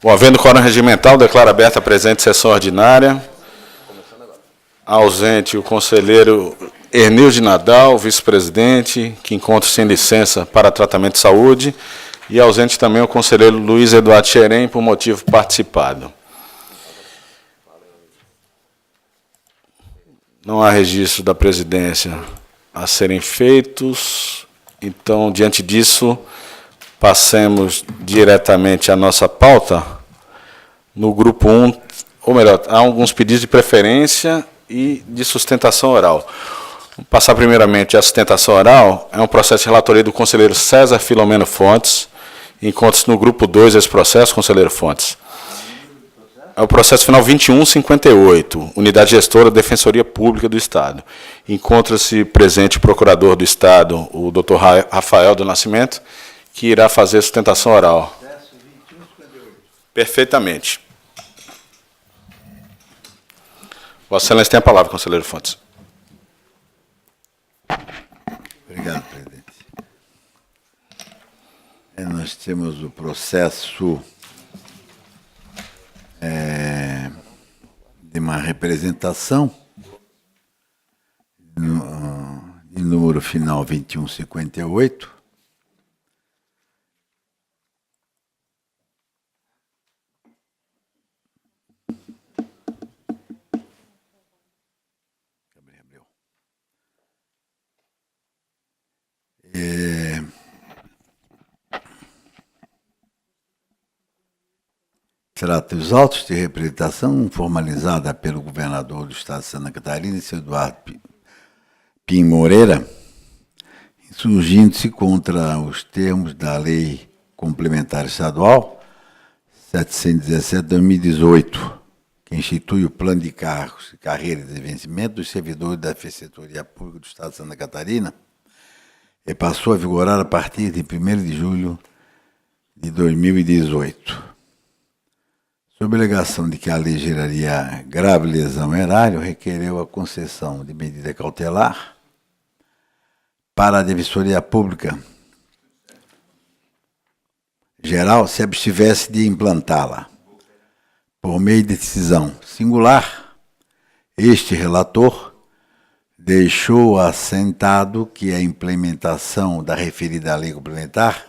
Bom, havendo quórum regimental, declaro aberta a presente sessão ordinária. Ausente o conselheiro Hernilde Nadal, vice-presidente, que encontra-se em licença para tratamento de saúde, e ausente também o conselheiro Luiz Eduardo Xerém, por motivo participado. Não há registro da presidência a serem feitos, então, diante disso, passemos diretamente à nossa pauta. No grupo 1, ou melhor, há alguns pedidos de preferência e de sustentação oral. Vou passar primeiramente a sustentação oral. É um processo de relatoria do conselheiro César Filomeno Fontes. Encontra-se no grupo 2 esse processo, conselheiro Fontes. É o processo final 2158, Unidade Gestora da Defensoria Pública do Estado. Encontra-se presente o procurador do Estado, o doutor Rafael do Nascimento, que irá fazer a sustentação oral. Perfeitamente. Vossa Excelência tem a palavra, conselheiro Fontes. Obrigado, presidente. Nós temos o processo de uma representação de número final 2158. Trata os autos de representação formalizada pelo governador do Estado de Santa Catarina, seu Eduardo Pim Moreira, insurgindo-se contra os termos da Lei Complementar Estadual 717/2018, que institui o Plano de Cargos, Carreira e Vencimento dos servidores da Defensoria Pública do Estado de Santa Catarina, e passou a vigorar a partir de 1º de julho de 2018. Sob a alegação de que a lei geraria grave lesão ao erário, requereu a concessão de medida cautelar para a Defensoria Pública Geral se abstivesse de implantá-la. Por meio de decisão singular, este relator deixou assentado que a implementação da referida lei complementar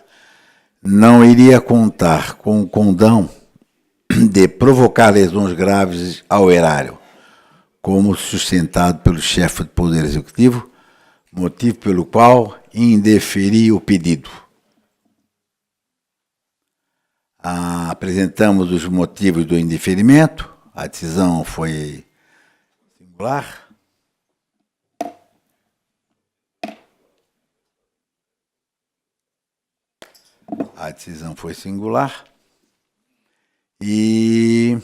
não iria contar com o condão de provocar lesões graves ao erário, como sustentado pelo chefe do Poder Executivo, motivo pelo qual indeferi o pedido. Apresentamos os motivos do indeferimento, a decisão foi singular. A decisão foi singular. E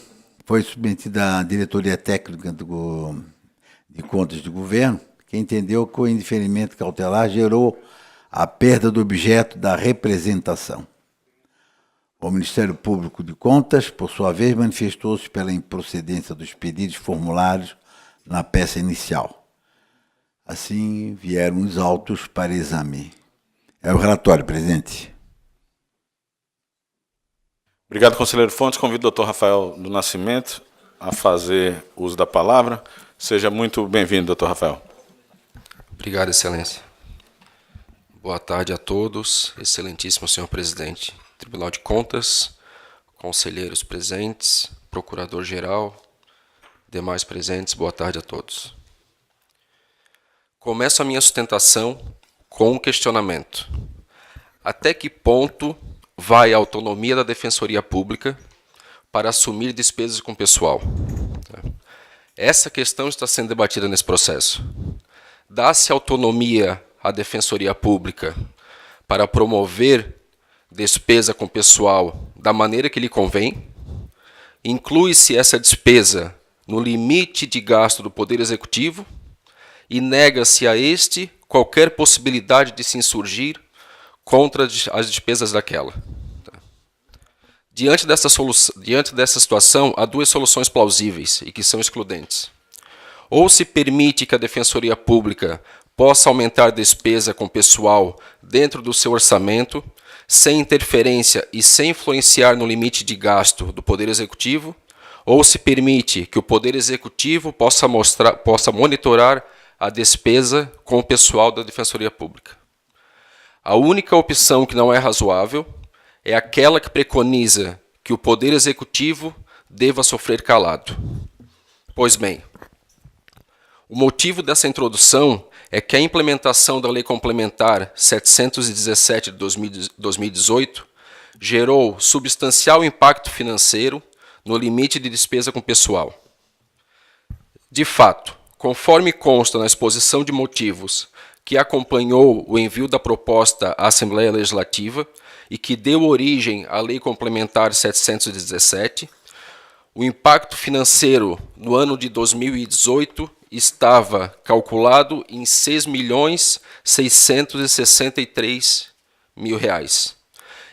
foi submetida à Diretoria Técnica de Contas do Governo, que entendeu que o indeferimento cautelar gerou a perda do objeto da representação. O Ministério Público de Contas, por sua vez, manifestou-se pela improcedência dos pedidos formulados na peça inicial. Assim, vieram os autos para exame. É o relatório, presidente. Obrigado, conselheiro Fontes. Convido o doutor Rafael do Nascimento a fazer uso da palavra. Seja muito bem-vindo, doutor Rafael. Obrigado, Excelência. Boa tarde a todos, excelentíssimo senhor presidente. Tribunal de Contas, conselheiros presentes, procurador-geral, demais presentes, boa tarde a todos. Começo a minha sustentação com um questionamento. Até que ponto vai a autonomia da Defensoria Pública para assumir despesas com pessoal? Essa questão está sendo debatida nesse processo. Dá-se autonomia à Defensoria Pública para promover despesa com pessoal da maneira que lhe convém? Inclui-se essa despesa no limite de gasto do Poder Executivo e nega-se a este qualquer possibilidade de se insurgir contra as despesas daquela. Diante dessa situação, há duas soluções plausíveis e que são excludentes. Ou se permite que a Defensoria Pública possa aumentar despesa com pessoal dentro do seu orçamento, sem interferência e sem influenciar no limite de gasto do Poder Executivo, ou se permite que o Poder Executivo possa monitorar a despesa com o pessoal da Defensoria Pública. A única opção que não é razoável é aquela que preconiza que o Poder Executivo deva sofrer calado. Pois bem, o motivo dessa introdução é que a implementação da Lei Complementar 717 de 2018 gerou substancial impacto financeiro no limite de despesa com pessoal. De fato, conforme consta na exposição de motivos que acompanhou o envio da proposta à Assembleia Legislativa e que deu origem à Lei Complementar 717, o impacto financeiro no ano de 2018 estava calculado em R$ 6.663.000.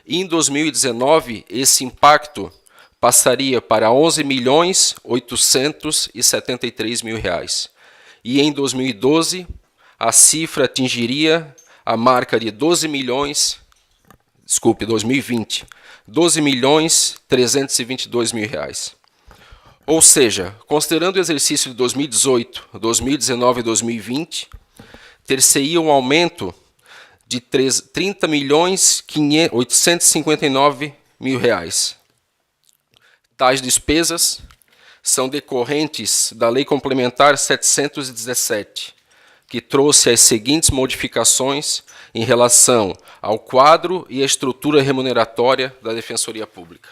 Em 2019, esse impacto passaria para R$ 11.873.000. E em 2012, a cifra atingiria a marca de 2020, R$ 12.322.000. Ou seja, considerando o exercício de 2018, 2019 e 2020, ter-se-ia um aumento de R$ 30.859.000. Tais despesas são decorrentes da Lei Complementar 717, que trouxe as seguintes modificações em relação ao quadro e à estrutura remuneratória da Defensoria Pública.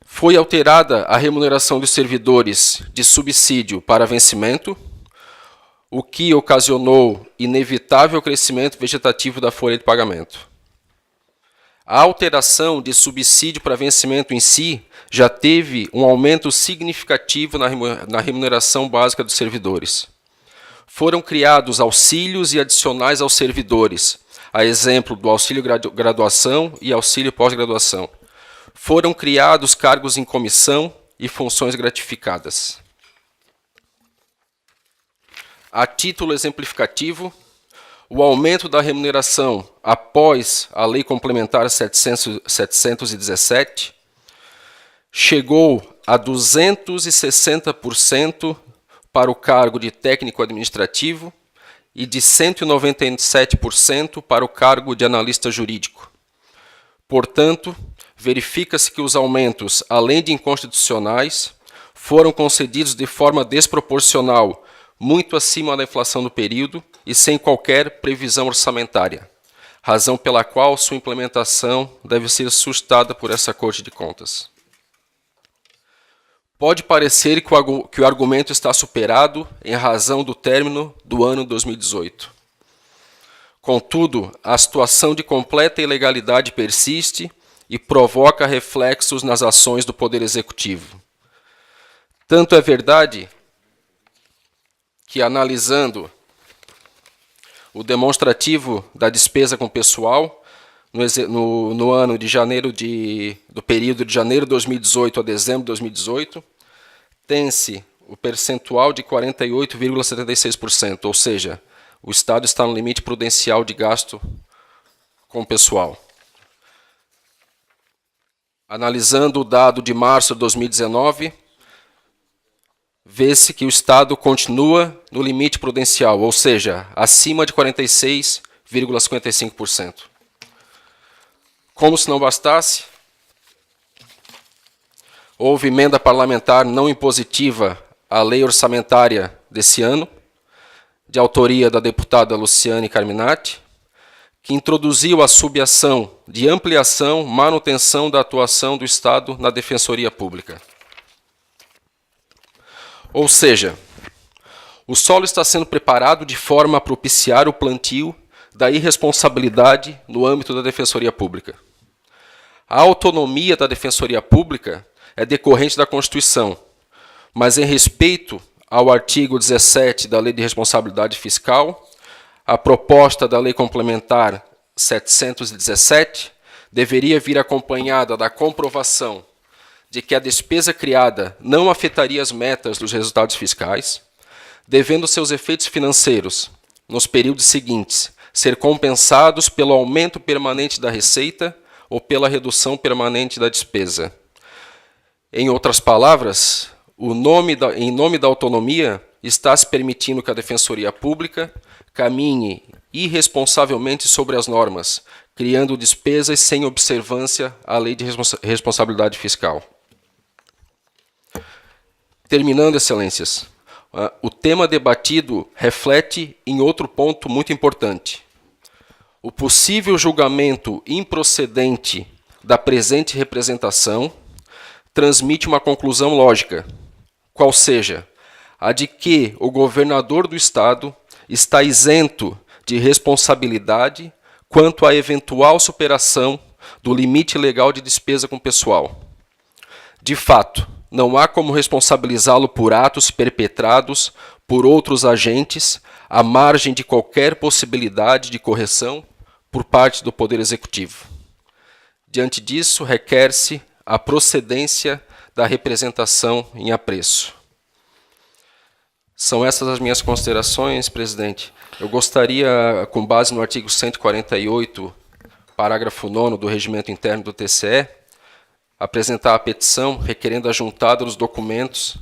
Foi alterada a remuneração dos servidores de subsídio para vencimento, o que ocasionou inevitável crescimento vegetativo da folha de pagamento. A alteração de subsídio para vencimento em si já teve um aumento significativo na remuneração básica dos servidores. Foram criados auxílios e adicionais aos servidores, a exemplo do auxílio graduação e auxílio pós-graduação. Foram criados cargos em comissão e funções gratificadas. A título exemplificativo, o aumento da remuneração após a Lei Complementar 717 chegou a 260% para o cargo de técnico administrativo e de 197% para o cargo de analista jurídico. Portanto, verifica-se que os aumentos, além de inconstitucionais, foram concedidos de forma desproporcional, muito acima da inflação do período e sem qualquer previsão orçamentária, razão pela qual sua implementação deve ser suscitada por essa Corte de Contas. Pode parecer que o argumento está superado em razão do término do ano 2018. Contudo, a situação de completa ilegalidade persiste e provoca reflexos nas ações do Poder Executivo. Tanto é verdade que, analisando o demonstrativo da despesa com pessoal, no ano de janeiro do período de janeiro de 2018 a dezembro de 2018, tem-se o percentual de 48,76%, ou seja, o Estado está no limite prudencial de gasto com pessoal. Analisando o dado de março de 2019, vê-se que o Estado continua no limite prudencial, ou seja, acima de 46,55%. Como se não bastasse, houve emenda parlamentar não impositiva à lei orçamentária desse ano, de autoria da deputada Luciane Carminati, que introduziu a subação de ampliação, manutenção da atuação do Estado na Defensoria Pública. Ou seja, o solo está sendo preparado de forma a propiciar o plantio da irresponsabilidade no âmbito da Defensoria Pública. A autonomia da Defensoria Pública é decorrente da Constituição, mas em respeito ao artigo 17 da Lei de Responsabilidade Fiscal, a proposta da Lei Complementar 717 deveria vir acompanhada da comprovação de que a despesa criada não afetaria as metas dos resultados fiscais, devendo seus efeitos financeiros, nos períodos seguintes, ser compensados pelo aumento permanente da receita ou pela redução permanente da despesa. Em outras palavras, em nome da autonomia, está se permitindo que a Defensoria Pública caminhe irresponsavelmente sobre as normas, criando despesas sem observância à lei de responsabilidade fiscal. Terminando, Excelências, o tema debatido reflete em outro ponto muito importante. O possível julgamento improcedente da presente representação transmite uma conclusão lógica, qual seja, a de que o governador do Estado está isento de responsabilidade quanto à eventual superação do limite legal de despesa com pessoal. De fato, não há como responsabilizá-lo por atos perpetrados por outros agentes à margem de qualquer possibilidade de correção por parte do Poder Executivo. Diante disso, requer-se a procedência da representação em apreço. São essas as minhas considerações, presidente. Eu gostaria, com base no artigo 148, parágrafo 9º do Regimento Interno do TCE, apresentar a petição requerendo a juntada dos documentos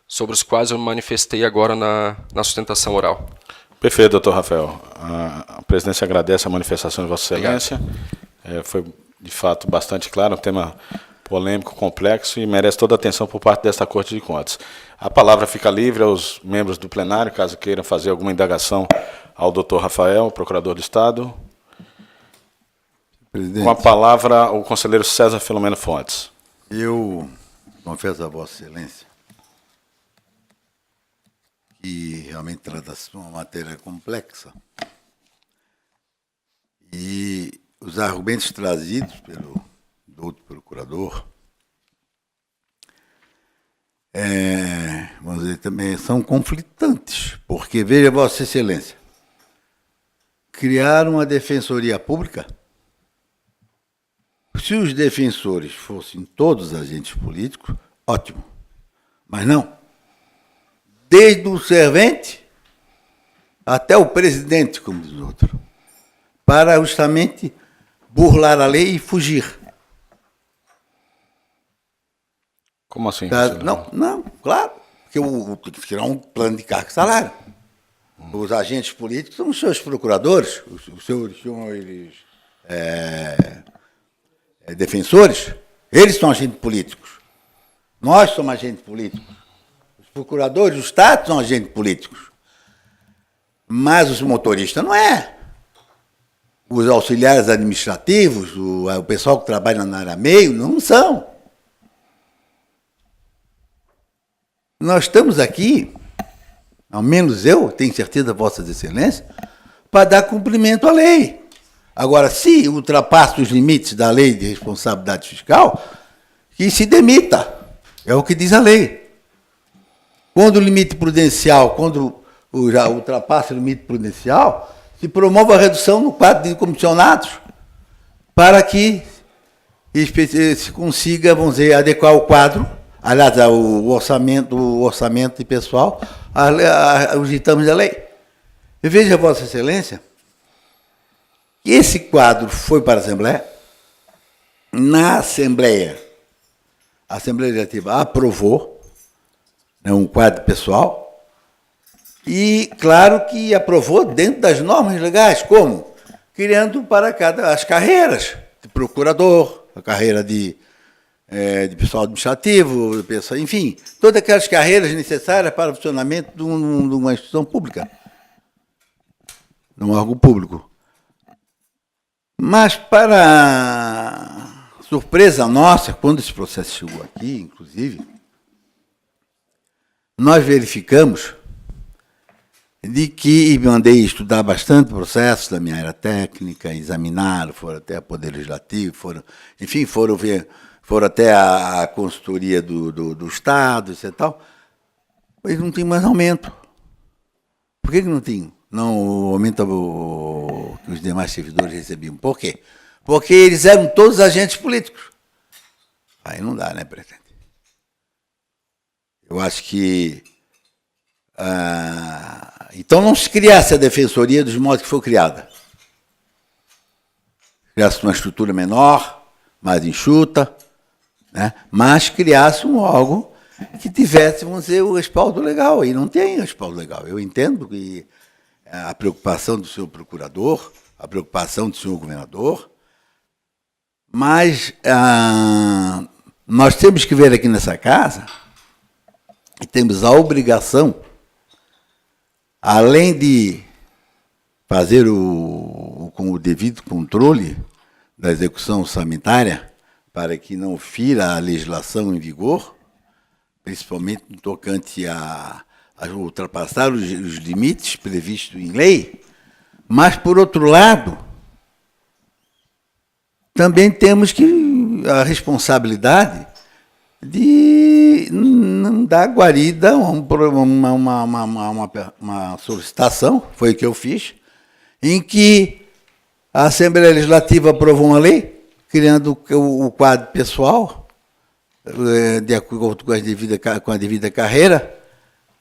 sobre os quais eu me manifestei agora na sustentação oral. Perfeito, doutor Rafael. A presidência agradece a manifestação de Vossa Excelência. Foi, de fato, bastante claro, um tema polêmico, complexo e merece toda a atenção por parte desta Corte de Contas. A palavra fica livre aos membros do plenário, caso queiram fazer alguma indagação ao doutor Rafael, procurador do Estado. Presidente, Com a palavra, o conselheiro César Filomeno Fontes. eu confesso a Vossa Excelência que realmente trata-se de uma matéria complexa e os argumentos trazidos pelo doutor procurador vamos dizer, também são conflitantes, porque, veja, Vossa Excelência, criar uma defensoria pública, se os defensores fossem todos agentes políticos, ótimo, mas não. Desde o servente até o presidente, como diz o outro, para justamente burlar a lei e fugir. Como assim? Não, claro, porque tem que criar um plano de cargo e salário. Os agentes políticos são os seus procuradores, os seus defensores, eles são agentes políticos. Nós somos agentes políticos. Os procuradores, os Estados são agentes políticos. Mas os motoristas não é. Os auxiliares administrativos, o pessoal que trabalha na área meio, não são. Nós estamos aqui, ao menos eu, tenho certeza, Vossas Excelências, para dar cumprimento à lei. Agora, se ultrapassa os limites da lei de responsabilidade fiscal, que se demita. É o que diz a lei. Quando o limite prudencial, quando já ultrapassa o limite prudencial, se promove a redução no quadro de comissionados para que se consiga, vamos dizer, adequar o quadro, aliás, o orçamento de pessoal, aos ditames da lei. E veja, Vossa Excelência, esse quadro foi para a Assembleia. Na Assembleia, a Assembleia Legislativa aprovou, né, um quadro pessoal e, claro, que aprovou dentro das normas legais. Como? Criando para cada as carreiras de procurador, a carreira de pessoal administrativo, enfim, todas aquelas carreiras necessárias para o funcionamento de uma instituição pública, de um órgão público. Mas, para surpresa nossa, quando esse processo chegou aqui, inclusive, nós verificamos de que, e mandei estudar bastante o processo da minha área técnica, examinaram, foram até o Poder Legislativo, foram até a consultoria do Estado, etc. Tal, mas não tem mais aumento. Por que não tem? Não aumenta o que os demais servidores recebiam. Por quê? Porque eles eram todos agentes políticos. Aí não dá, né, presidente? Eu acho que Então não se criasse a defensoria dos modos que foi criada. Criasse uma estrutura menor, mais enxuta, né? Mas criasse um órgão que tivesse, vamos dizer, o respaldo legal. E não tem respaldo legal. Eu entendo que a preocupação do senhor procurador, a preocupação do senhor governador, mas nós temos que ver aqui nessa casa e temos a obrigação, além de fazer com o devido controle da execução orçamentária, para que não fira a legislação em vigor, principalmente no tocante a ultrapassar os limites previstos em lei, mas, por outro lado, também temos a responsabilidade de não dar guarida a uma solicitação, foi o que eu fiz, em que a Assembleia Legislativa aprovou uma lei, criando o quadro pessoal, de acordo com a devida carreira,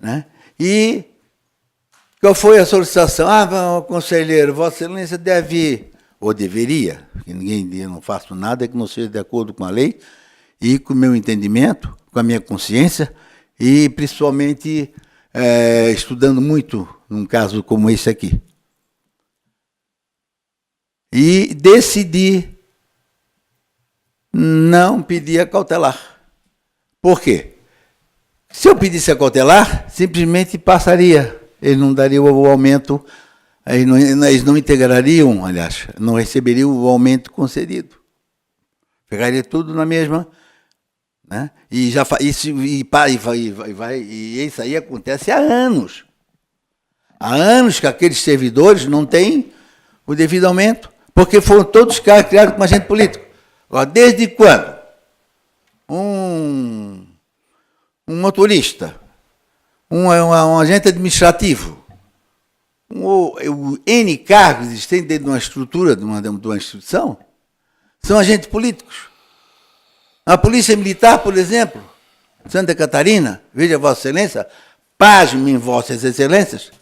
né? E qual foi a solicitação? Conselheiro, Vossa Excelência deve, ou deveria, porque eu não faço nada que não seja de acordo com a lei, e com o meu entendimento, com a minha consciência, e principalmente estudando muito num caso como esse aqui. E decidi não pedir a cautelar. Por quê? Se eu pedisse a cautelar, simplesmente passaria. Eles não dariam o aumento, eles não integrariam, aliás, não receberiam o aumento concedido. Pegaria tudo na mesma, né? E isso aí acontece há anos. Há anos que aqueles servidores não têm o devido aumento, porque foram todos criados como agente político. Agora, desde quando um motorista, um agente administrativo, N cargos existentes dentro de uma estrutura, de uma instituição, são agentes políticos? A Polícia Militar, por exemplo, Santa Catarina, veja Vossa Excelência, pasmem Vossas Excelências,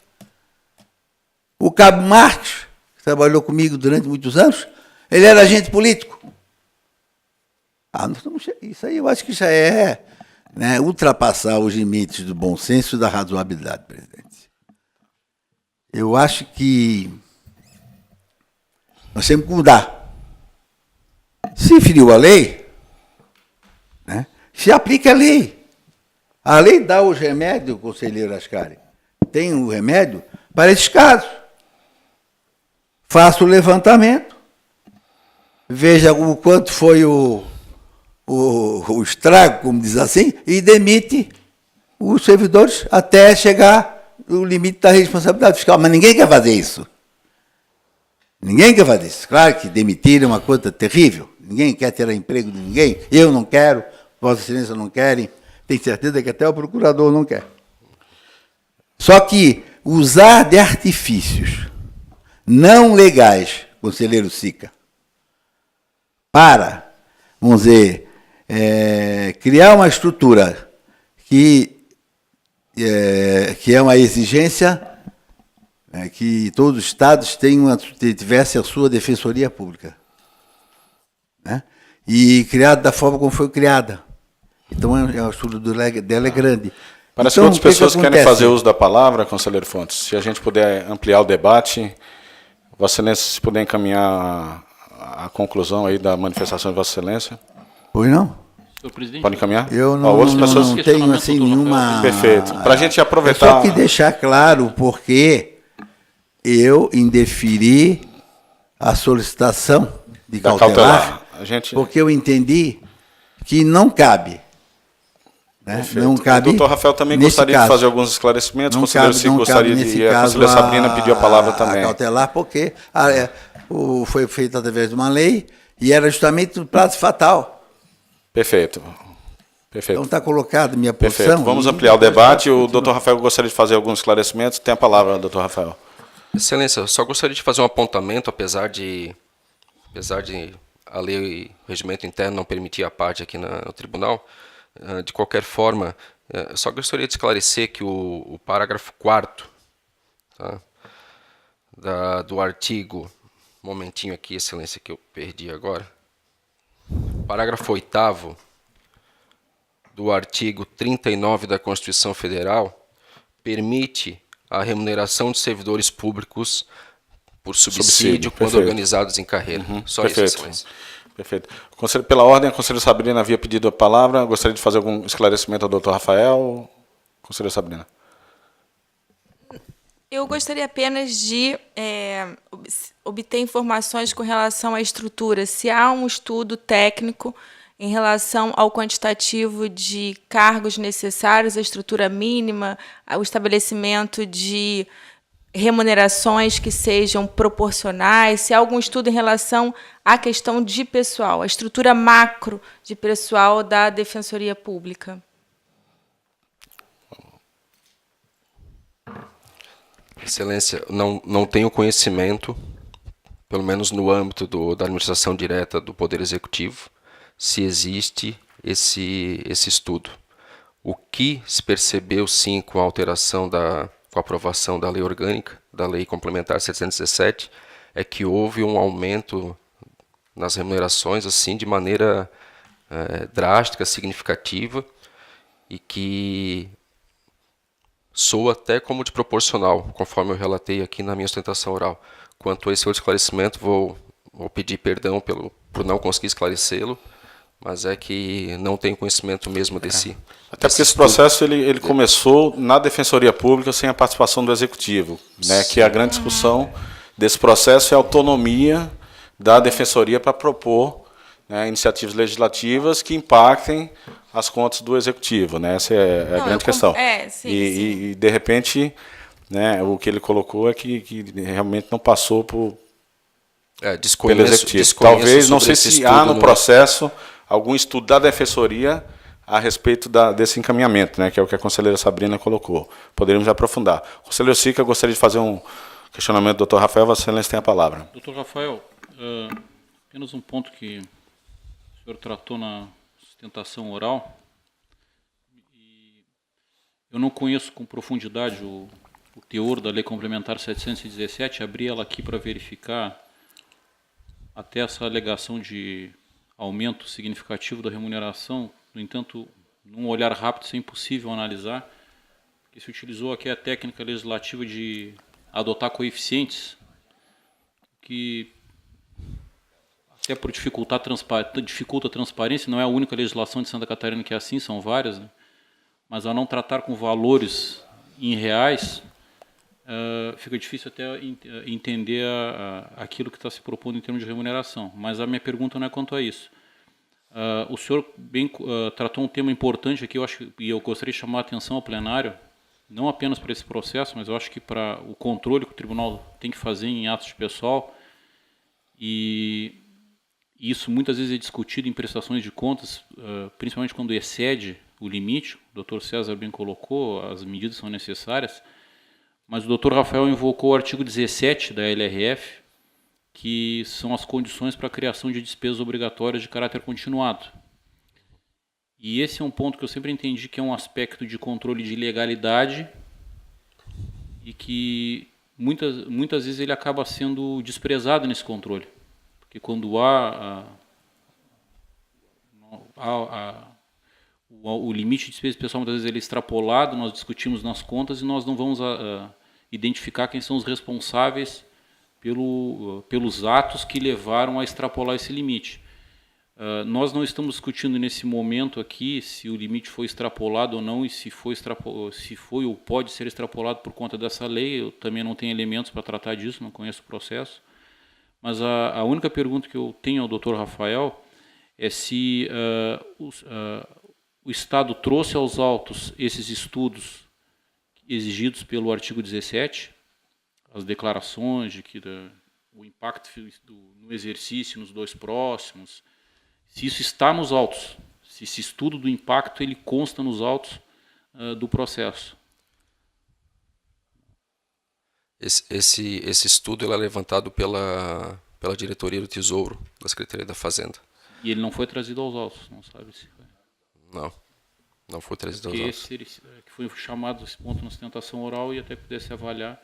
o Cabo Marques, que trabalhou comigo durante muitos anos, ele era agente político. Isso aí eu acho que já é, né, ultrapassar os limites do bom senso e da razoabilidade, presidente. Eu acho que nós temos que mudar. Se feriu a lei, né, se aplica a lei. A lei dá os remédios, conselheiro Ascari. Tem o remédio para esses casos. Faça o levantamento, veja o quanto foi o estrago, como diz assim, e demite os servidores até chegar no limite da responsabilidade fiscal. Mas ninguém quer fazer isso. Ninguém quer fazer isso. Claro que demitir é uma coisa terrível. Ninguém quer ter emprego de ninguém. Eu não quero, Vossa Excelência não querem. Tenho certeza que até o procurador não quer. Só que usar de artifícios não legais, conselheiro Sica, para, vamos dizer, criar uma estrutura que é uma exigência que todos os estados tivessem a sua defensoria pública, né? E criada da forma como foi criada. Então, a estrutura dela é grande. Parece Então, que outras pessoas querem fazer uso da palavra, conselheiro Fontes. Se a gente puder ampliar o debate, Vossa Excelência, se puder encaminhar a conclusão aí da manifestação de Vossa Excelência. Pois não? Pode encaminhar? Eu não tenho assim nenhuma... Perfeito. Para a gente aproveitar... Só que deixar claro porque eu indeferi a solicitação de cautelar. Porque eu entendi que não cabe. Né? Não cabe. O doutor Rafael também gostaria de fazer alguns esclarecimentos. O conselheiro Sica gostaria de... A conselheira Sabrina pediu a palavra também. Cautelar porque foi feito através de uma lei e era justamente o prazo fatal. Perfeito. Então está colocado minha posição. Perfeito. Vamos ampliar o debate. O doutor Rafael gostaria de fazer alguns esclarecimentos. Tem a palavra, doutor Rafael. Excelência, eu só gostaria de fazer um apontamento, apesar de a lei e o regimento interno não permitir a parte aqui no tribunal. De qualquer forma, Eu só gostaria de esclarecer que o parágrafo 4º, tá, do artigo, um momentinho aqui, excelência, que eu perdi agora, parágrafo 8º do artigo 39 da Constituição Federal permite a remuneração de servidores públicos por subsídio quando perfeito. organizados em carreira. Só Perfeito. isso, excelência. Perfeito. Conselheiro, pela ordem, a conselheira Sabrina havia pedido a palavra. Gostaria de fazer algum esclarecimento ao doutor Rafael. Conselheira Sabrina. Eu gostaria apenas de obter informações com relação à estrutura. Se há um estudo técnico em relação ao quantitativo de cargos necessários, a estrutura mínima, o estabelecimento de remunerações que sejam proporcionais, se há algum estudo em relação à questão de pessoal, a estrutura macro de pessoal da Defensoria Pública. Excelência, não tenho conhecimento, pelo menos no âmbito da administração direta do Poder Executivo, se existe esse estudo. O que se percebeu, sim, com a alteração com a aprovação da Lei Orgânica, da Lei Complementar 717, é que houve um aumento nas remunerações, assim, de maneira drástica, significativa, e que soa até como desproporcional, conforme eu relatei aqui na minha sustentação oral. Quanto a esse outro esclarecimento, vou pedir perdão por não conseguir esclarecê-lo, mas é que não tenho conhecimento mesmo desse... Até porque esse processo ele começou na Defensoria Pública sem a participação do Executivo, né, que é a grande discussão desse processo é a autonomia da Defensoria para propor, né, iniciativas legislativas que impactem as contas do Executivo, né? Essa é a grande questão. Sim, e, de repente, né, o que ele colocou é que realmente não passou pelo Executivo. Talvez, não sei se há no processo algum estudo da Defensoria a respeito desse encaminhamento, né, que é o que a conselheira Sabrina colocou. Poderíamos aprofundar. Conselheiro Sica, gostaria de fazer um questionamento do doutor Rafael. Vossa Excelência tem a palavra. Doutor Rafael, apenas um ponto que o senhor tratou na sustentação oral. Eu não conheço com profundidade o teor da Lei Complementar 717, abri ela aqui para verificar até essa alegação de aumento significativo da remuneração. No entanto, num olhar rápido, isso é impossível analisar, porque se utilizou aqui a técnica legislativa de adotar coeficientes, que até por dificulta a transparência, não é a única legislação de Santa Catarina que é assim, são várias, né? Mas ao não tratar com valores em reais, fica difícil até entender aquilo que está se propondo em termos de remuneração. Mas a minha pergunta não é quanto a isso. O senhor tratou um tema importante aqui, e eu gostaria de chamar a atenção ao plenário, não apenas para esse processo, mas eu acho que para o controle que o tribunal tem que fazer em atos de pessoal, e isso muitas vezes é discutido em prestações de contas, principalmente quando excede o limite. O Dr. César bem colocou, as medidas são necessárias, mas o Dr. Rafael invocou o artigo 17 da LRF, que são as condições para a criação de despesas obrigatórias de caráter continuado. E esse é um ponto que eu sempre entendi que é um aspecto de controle de legalidade e que muitas vezes ele acaba sendo desprezado nesse controle. Porque quando o limite de despesa pessoal, muitas vezes ele é extrapolado, nós discutimos nas contas e nós não vamos identificar quem são os responsáveis pelos atos que levaram a extrapolar esse limite. Nós não estamos discutindo nesse momento aqui se o limite foi extrapolado ou não, e se foi ou pode ser extrapolado por conta dessa lei. Eu também não tenho elementos para tratar disso, não conheço o processo. Mas a única pergunta que eu tenho ao Dr. Rafael é se o Estado trouxe aos autos esses estudos exigidos pelo artigo 17, as declarações de que o impacto no exercício nos dois próximos, se isso está nos autos, se esse estudo do impacto ele consta nos autos do processo. Esse estudo ele é levantado pela diretoria do Tesouro, da Secretaria da Fazenda. E ele não foi trazido aos autos, não sabe se foi? Não. Não foi trazido aos Que, autos. que foi chamado esse ponto na sustentação oral e até pudesse avaliar.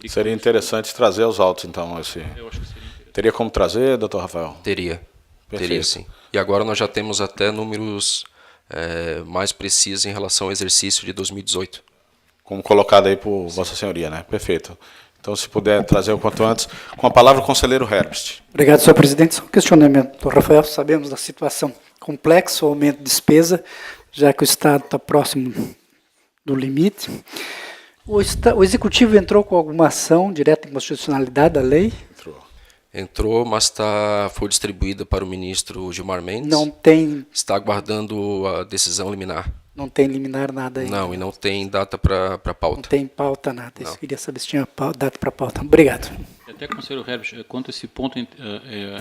Seria interessante trazer os autos, então. Eu acho que seria interessante. Teria como trazer, doutor Rafael? Teria Perfeito. sim. E agora nós já temos até números mais precisos em relação ao exercício de 2018. Como colocado aí por Vossa Senhoria, né? Perfeito. Então, se puder trazer o quanto antes. Com a palavra, o conselheiro Herbst. Obrigado, senhor presidente. Só um questionamento. Doutor Rafael, sabemos da situação complexa, o aumento de despesa, já que o Estado está próximo do limite. O Executivo entrou com alguma ação direta em constitucionalidade da lei? Entrou, mas foi distribuída para o ministro Gilmar Mendes. Não tem, Está aguardando a decisão liminar. não tem liminar nada aí? Não, e não tem data para Não pauta. tem pauta nada. Não. Eu queria saber se tinha data para pauta. Obrigado. E até, conselheiro Herbst, quanto a esse ponto, é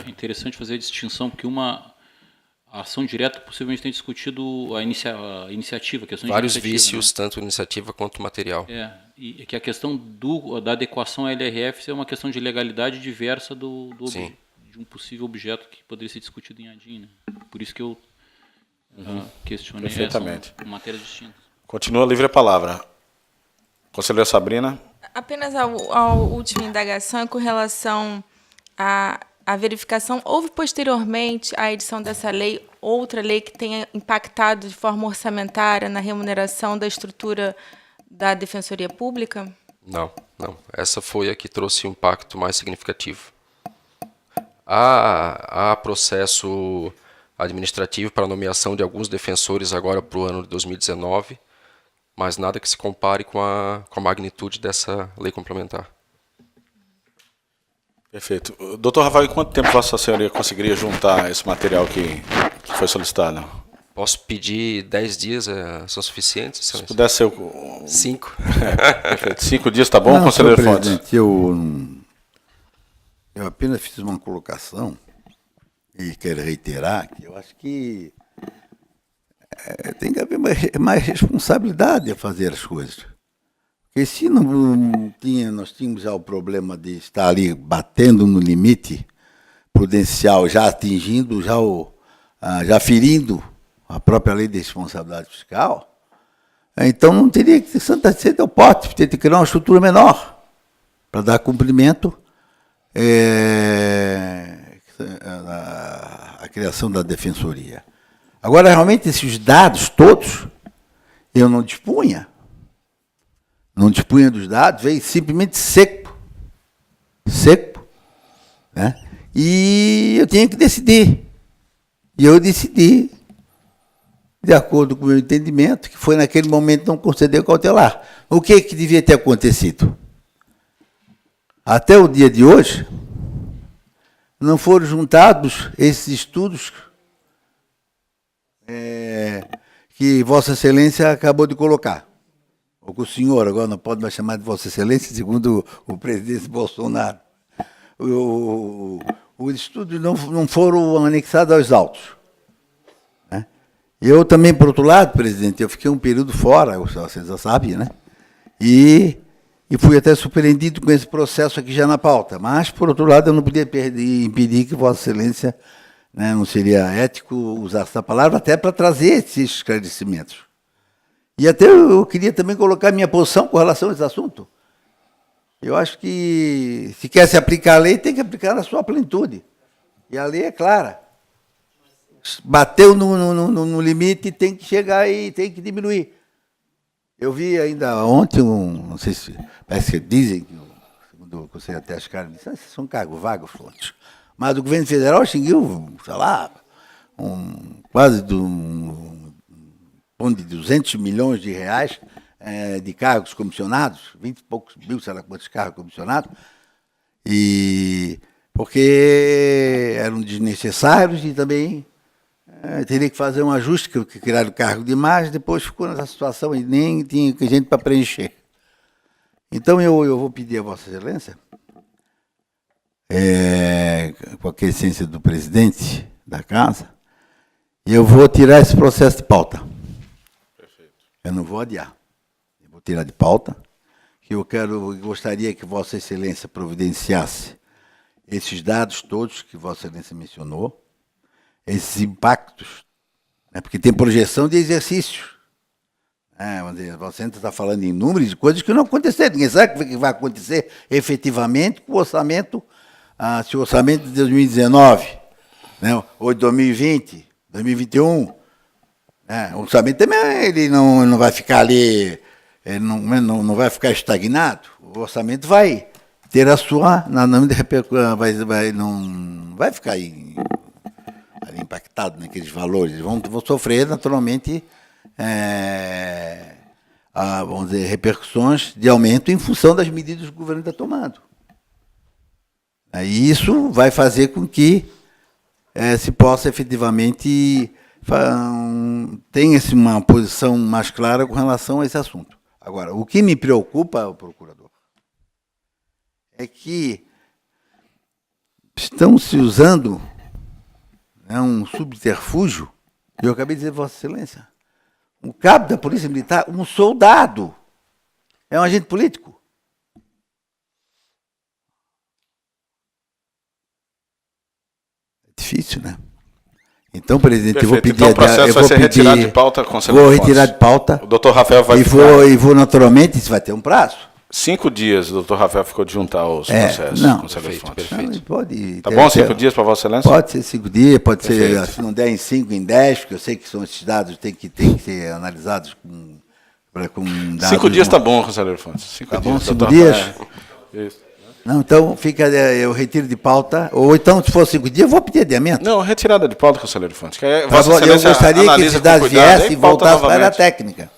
interessante fazer a distinção, porque a ação direta possivelmente tem discutido a iniciativa, questões Vários de iniciativa, vícios, tanto iniciativa quanto material. né? E que a questão da adequação à LRF é uma questão de legalidade diversa Sim. de um possível objeto que poderia ser discutido em ADIM. Né? Por isso que eu questionei, Perfeitamente. são matérias distintas. Continua livre a palavra. Conselheira Sabrina. Apenas a última indagação é com relação à verificação. Houve posteriormente à edição dessa lei outra lei que tenha impactado de forma orçamentária na remuneração da estrutura da Defensoria Pública? Não. Essa foi a que trouxe um impacto mais significativo. Há processo administrativo para nomeação de alguns defensores agora para o ano de 2019, mas nada que se compare com a magnitude dessa lei complementar. Perfeito. Doutor Rafael, em quanto tempo Vossa Senhoria conseguiria juntar esse material que foi solicitado? Posso pedir 10 dias, são suficientes? Se Excelência? pudesse ser 5. Perfeito. 5 dias, tá bom, Não, conselheiro senhor Fontes? presidente, eu apenas fiz uma colocação e quero reiterar que eu acho que tem que haver mais responsabilidade a fazer as coisas. Porque se nós tínhamos já o problema de estar ali batendo no limite prudencial, já atingindo, já ferindo a própria lei de responsabilidade fiscal, então não teria que ser Santa Cedo ao pote, teria que criar uma estrutura menor para dar cumprimento à criação da defensoria. Agora, realmente, esses dados todos, eu não dispunha dos dados, veio simplesmente seco, né? E eu tinha que decidir. E eu decidi, de acordo com o meu entendimento, que foi naquele momento não conceder cautelar. O que devia ter acontecido? Até o dia de hoje, não foram juntados esses estudos que Vossa Excelência acabou de colocar. Ou que o senhor agora não pode mais chamar de Vossa Excelência, segundo o presidente Bolsonaro. Os estudos não foram anexados aos autos. Né? Eu também, por outro lado, presidente, eu fiquei um período fora, vocês já sabem, né? E fui até surpreendido com esse processo aqui já na pauta. Mas, por outro lado, eu não podia impedir que Vossa Excelência, né, não seria ético usar essa palavra, até para trazer esses esclarecimentos. E até eu queria também colocar minha posição com relação a esse assunto. Eu acho que, se quer se aplicar a lei, tem que aplicar na sua plenitude. E a lei é clara. Bateu no limite, tem que chegar e tem que diminuir. Eu vi ainda ontem, não sei se, parece que dizem, segundo o Conselho até as caras, esses são cargos vagos, Fontes. Mas o governo federal extinguiu, sei lá, quase um de 200 milhões de reais de cargos comissionados, 20 e poucos mil, sei lá quantos cargos comissionados, e porque eram desnecessários e também teria que fazer um ajuste, que criaram cargo demais, depois ficou nessa situação e nem tinha gente para preencher. Então eu vou pedir a Vossa Excelência, com a quiescência do presidente da Casa, eu vou tirar esse processo de pauta. Perfeito. Eu não vou adiar. Eu vou tirar de pauta, que eu gostaria que Vossa Excelência providenciasse esses dados todos que Vossa Excelência mencionou, esses impactos Porque tem projeção de exercício. Vamos dizer, você está falando em números de coisas que não aconteceram. Ninguém sabe o que vai acontecer efetivamente com o orçamento, se o orçamento de 2019, né, ou de 2020, 2021. O orçamento também ele não vai ficar ali, ele não vai ficar estagnado. O orçamento vai ter a sua, não vai ficar ali impactado naqueles valores. Vão sofrer naturalmente, vamos dizer, repercussões de aumento em função das medidas que o governo está tomando. E isso vai fazer com que se possa efetivamente tenha-se uma posição mais clara com relação a esse assunto. Agora, o que me preocupa, procurador, é que estão se usando um subterfúgio, eu acabei de dizer, Vossa Excelência, um cabo da Polícia Militar, um soldado, é um agente político. É difícil, né? Então, presidente, eu vou pedir... Então, o processo vai ser retirado de pauta, conselheiro. Vou retirar de pauta. O doutor Rafael vai e vou naturalmente, isso vai ter um prazo. 5 dias o doutor Rafael ficou de juntar os processos. Não, perfeito. Pode tá bom 5 dias para Vossa Excelência? Pode ser 5 dias, pode Perfeito. ser, se não der em 5, em 10, porque eu sei que são esses dados tem que ser analisados com dados... 5 dias está bom, conselheiro Fontes. 5 Tá dias. bom, 5 doutor dias? Rafael. Isso. Não, então eu retiro de pauta, ou então, se for 5 dias, eu vou pedir adiamento. Não, retirada de pauta, conselheiro Fontes. Eu gostaria que esses dados viessem e voltassem para a área técnica.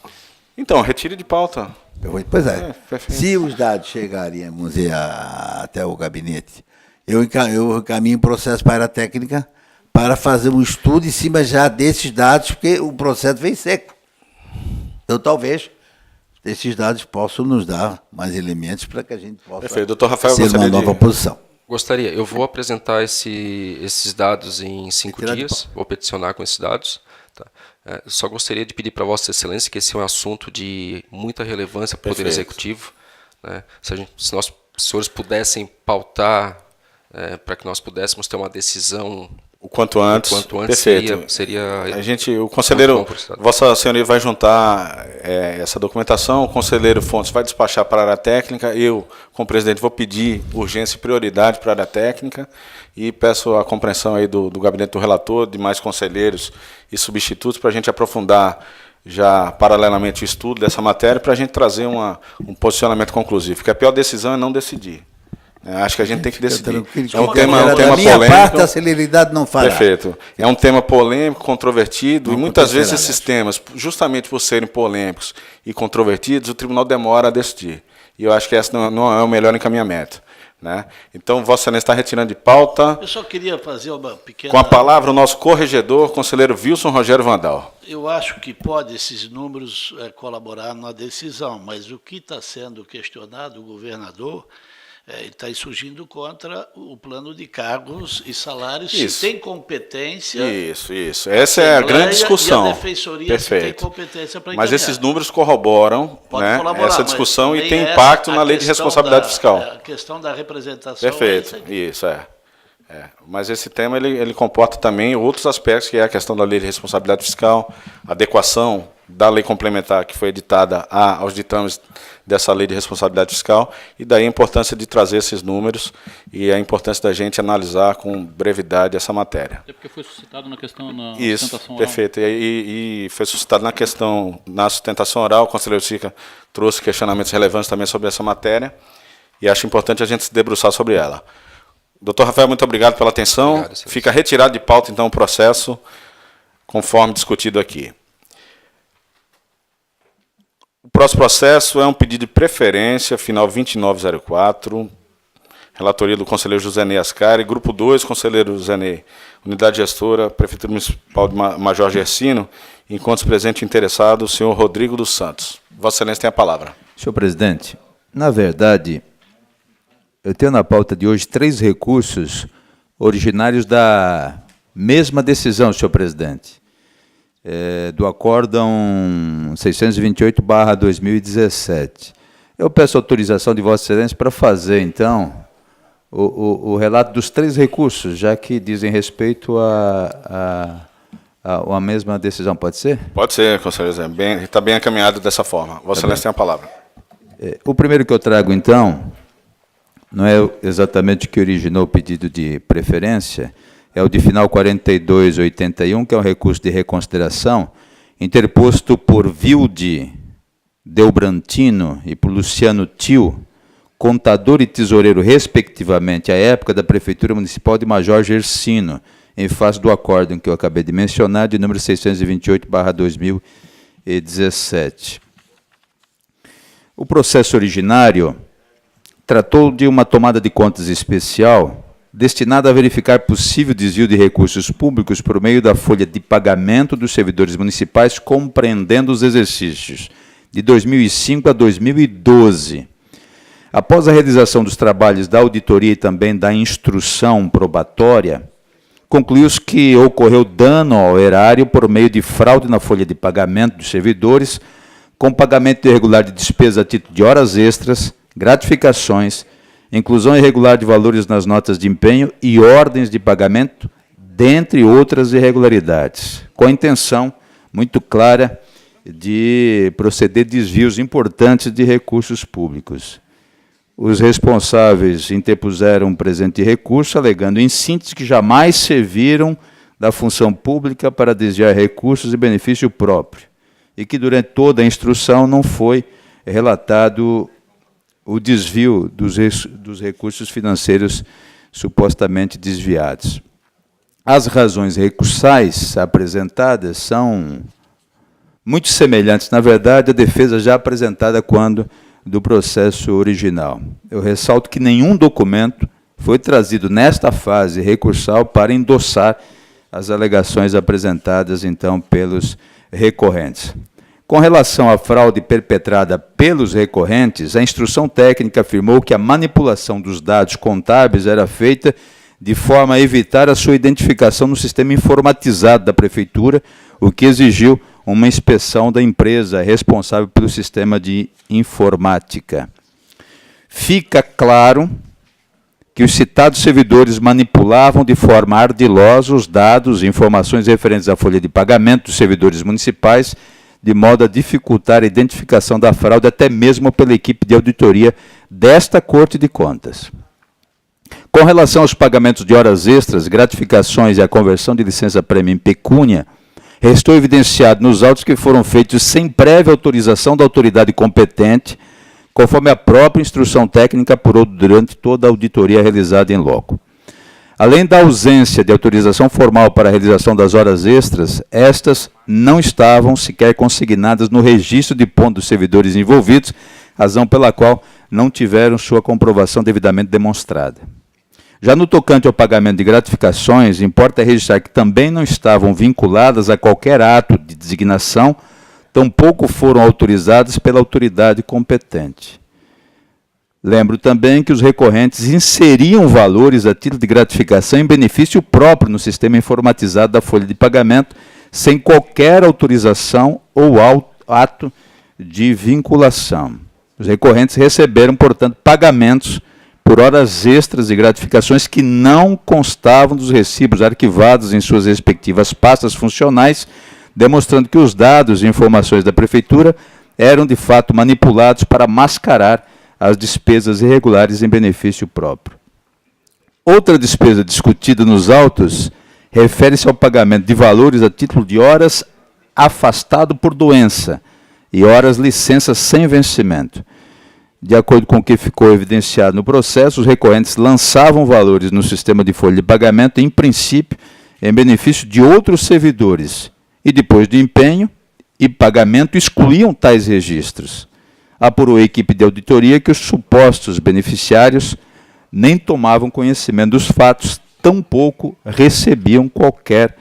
Então, retire de pauta. Pois é. Perfeito. Se os dados chegarem, vamos dizer, até o gabinete, eu encaminho o processo para a área técnica para fazer um estudo em cima já desses dados, porque o processo vem seco. Então, talvez esses dados possam nos dar mais elementos para que a gente possa Perfeito. Doutor Rafael, ser uma nova posição. Gostaria. Eu vou apresentar esses dados em 5 dias. Vou peticionar com esses dados. Tá? Só gostaria de pedir para Vossa Excelência que esse é um assunto de muita relevância para o Poder Executivo. Né? Se os senhores pudessem pautar para que nós pudéssemos ter uma decisão o quanto antes, perfeito. Seria o conselheiro, Vossa Senhoria vai juntar essa documentação, o conselheiro Fontes vai despachar para a área técnica, eu, como presidente, vou pedir urgência e prioridade para a área técnica e peço a compreensão aí do gabinete do relator, de mais conselheiros e substitutos, para a gente aprofundar já paralelamente o estudo dessa matéria, para a gente trazer um posicionamento conclusivo, porque a pior decisão é não decidir. Acho que a gente tem que decidir. É um tema polêmico. Parte, a celeridade não fará. Perfeito. É um tema polêmico, controvertido, e muitas vezes esses temas, justamente por serem polêmicos e controvertidos, o tribunal demora a decidir. E eu acho que esse não é o melhor encaminhamento. Né? Então, Vossa Excelência está retirando de pauta. Eu só queria fazer uma pequena... Com a palavra, o nosso corregedor, conselheiro Wilson Rogério Vandal. Eu acho que pode esses números colaborar na decisão, mas o que está sendo questionado, o governador... está surgindo contra o plano de cargos e salários, se tem competência... Isso. Essa é a grande discussão. E a defensoria Perfeito. Se tem competência para Mas esses números corroboram essa discussão e tem essa impacto na lei de responsabilidade fiscal. A questão da representação... Perfeito, isso. Mas esse tema ele comporta também outros aspectos, que é a questão da lei de responsabilidade fiscal, adequação da lei complementar que foi editada aos ditames dessa lei de responsabilidade fiscal, e daí a importância de trazer esses números e a importância da gente analisar com brevidade essa matéria. É porque foi suscitado na questão na sustentação oral. Perfeito. E foi suscitado na sustentação oral, o conselheiro Sica trouxe questionamentos relevantes também sobre essa matéria, e acho importante a gente se debruçar sobre ela. Doutor Rafael, muito obrigado pela atenção. Obrigado, fica retirado de pauta, então, o processo, conforme discutido aqui. O próximo processo é um pedido de preferência, final 2904, relatoria do conselheiro José Ney Ascari, grupo 2, conselheiro José Ney, unidade gestora, Prefeitura Municipal de Major Gersino, encontros presente interessado, o senhor Rodrigo dos Santos. Vossa Excelência tem a palavra. Senhor presidente, na verdade, eu tenho na pauta de hoje 3 recursos originários da mesma decisão, senhor presidente. Do Acórdão 628/2017. Eu peço autorização de Vossa Excelência para fazer, então, o relato dos 3 recursos, já que dizem respeito a mesma decisão, pode ser? Pode ser, conselheiro Zé. Está bem encaminhado dessa forma. Vossa Excelência tem a palavra. O primeiro que eu trago, então, não é exatamente o que originou o pedido de preferência, é o de final 4281, que é um recurso de reconsideração, interposto por Vilde Delbrantino e por Luciano Tio, contador e tesoureiro, respectivamente, à época da Prefeitura Municipal de Major Gersino, em face do acórdão que eu acabei de mencionar, de número 628/2017. O processo originário tratou de uma tomada de contas especial destinada a verificar possível desvio de recursos públicos por meio da folha de pagamento dos servidores municipais, compreendendo os exercícios de 2005 a 2012. Após a realização dos trabalhos da auditoria e também da instrução probatória, concluiu-se que ocorreu dano ao erário por meio de fraude na folha de pagamento dos servidores, com pagamento irregular de despesa a título de horas extras, gratificações, inclusão irregular de valores nas notas de empenho e ordens de pagamento, dentre outras irregularidades, com a intenção muito clara de proceder desvios importantes de recursos públicos. Os responsáveis interpuseram um presente recurso, alegando em síntese que jamais serviram da função pública para desviar recursos em benefício próprio, e que durante toda a instrução não foi relatado o desvio dos recursos financeiros supostamente desviados. As razões recursais apresentadas são muito semelhantes, na verdade, à defesa já apresentada quando do processo original. Eu ressalto que nenhum documento foi trazido nesta fase recursal para endossar as alegações apresentadas, então, pelos recorrentes. Com relação à fraude perpetrada pelos recorrentes, a instrução técnica afirmou que a manipulação dos dados contábeis era feita de forma a evitar a sua identificação no sistema informatizado da Prefeitura, o que exigiu uma inspeção da empresa responsável pelo sistema de informática. Fica claro que os citados servidores manipulavam de forma ardilosa os dados e informações referentes à folha de pagamento dos servidores municipais, de modo a dificultar a identificação da fraude até mesmo pela equipe de auditoria desta Corte de Contas. Com relação aos pagamentos de horas extras, gratificações e a conversão de licença-prêmio em pecúnia, restou evidenciado nos autos que foram feitos sem prévia autorização da autoridade competente, conforme a própria instrução técnica apurou durante toda a auditoria realizada em loco. Além da ausência de autorização formal para a realização das horas extras, estas não estavam sequer consignadas no registro de ponto dos servidores envolvidos, razão pela qual não tiveram sua comprovação devidamente demonstrada. Já no tocante ao pagamento de gratificações, importa registrar que também não estavam vinculadas a qualquer ato de designação, tampouco foram autorizadas pela autoridade competente. Lembro também que os recorrentes inseriam valores a título de gratificação em benefício próprio no sistema informatizado da folha de pagamento, sem qualquer autorização ou ato de vinculação. Os recorrentes receberam, portanto, pagamentos por horas extras e gratificações que não constavam dos recibos arquivados em suas respectivas pastas funcionais, demonstrando que os dados e informações da Prefeitura eram, de fato, manipulados para mascarar as despesas irregulares em benefício próprio. Outra despesa discutida nos autos refere-se ao pagamento de valores a título de horas afastado por doença e horas licenças sem vencimento. De acordo com o que ficou evidenciado no processo, os recorrentes lançavam valores no sistema de folha de pagamento, em princípio, em benefício de outros servidores, e depois de empenho e pagamento excluíam tais registros. Apurou a equipe de auditoria que os supostos beneficiários nem tomavam conhecimento dos fatos, tampouco recebiam qualquer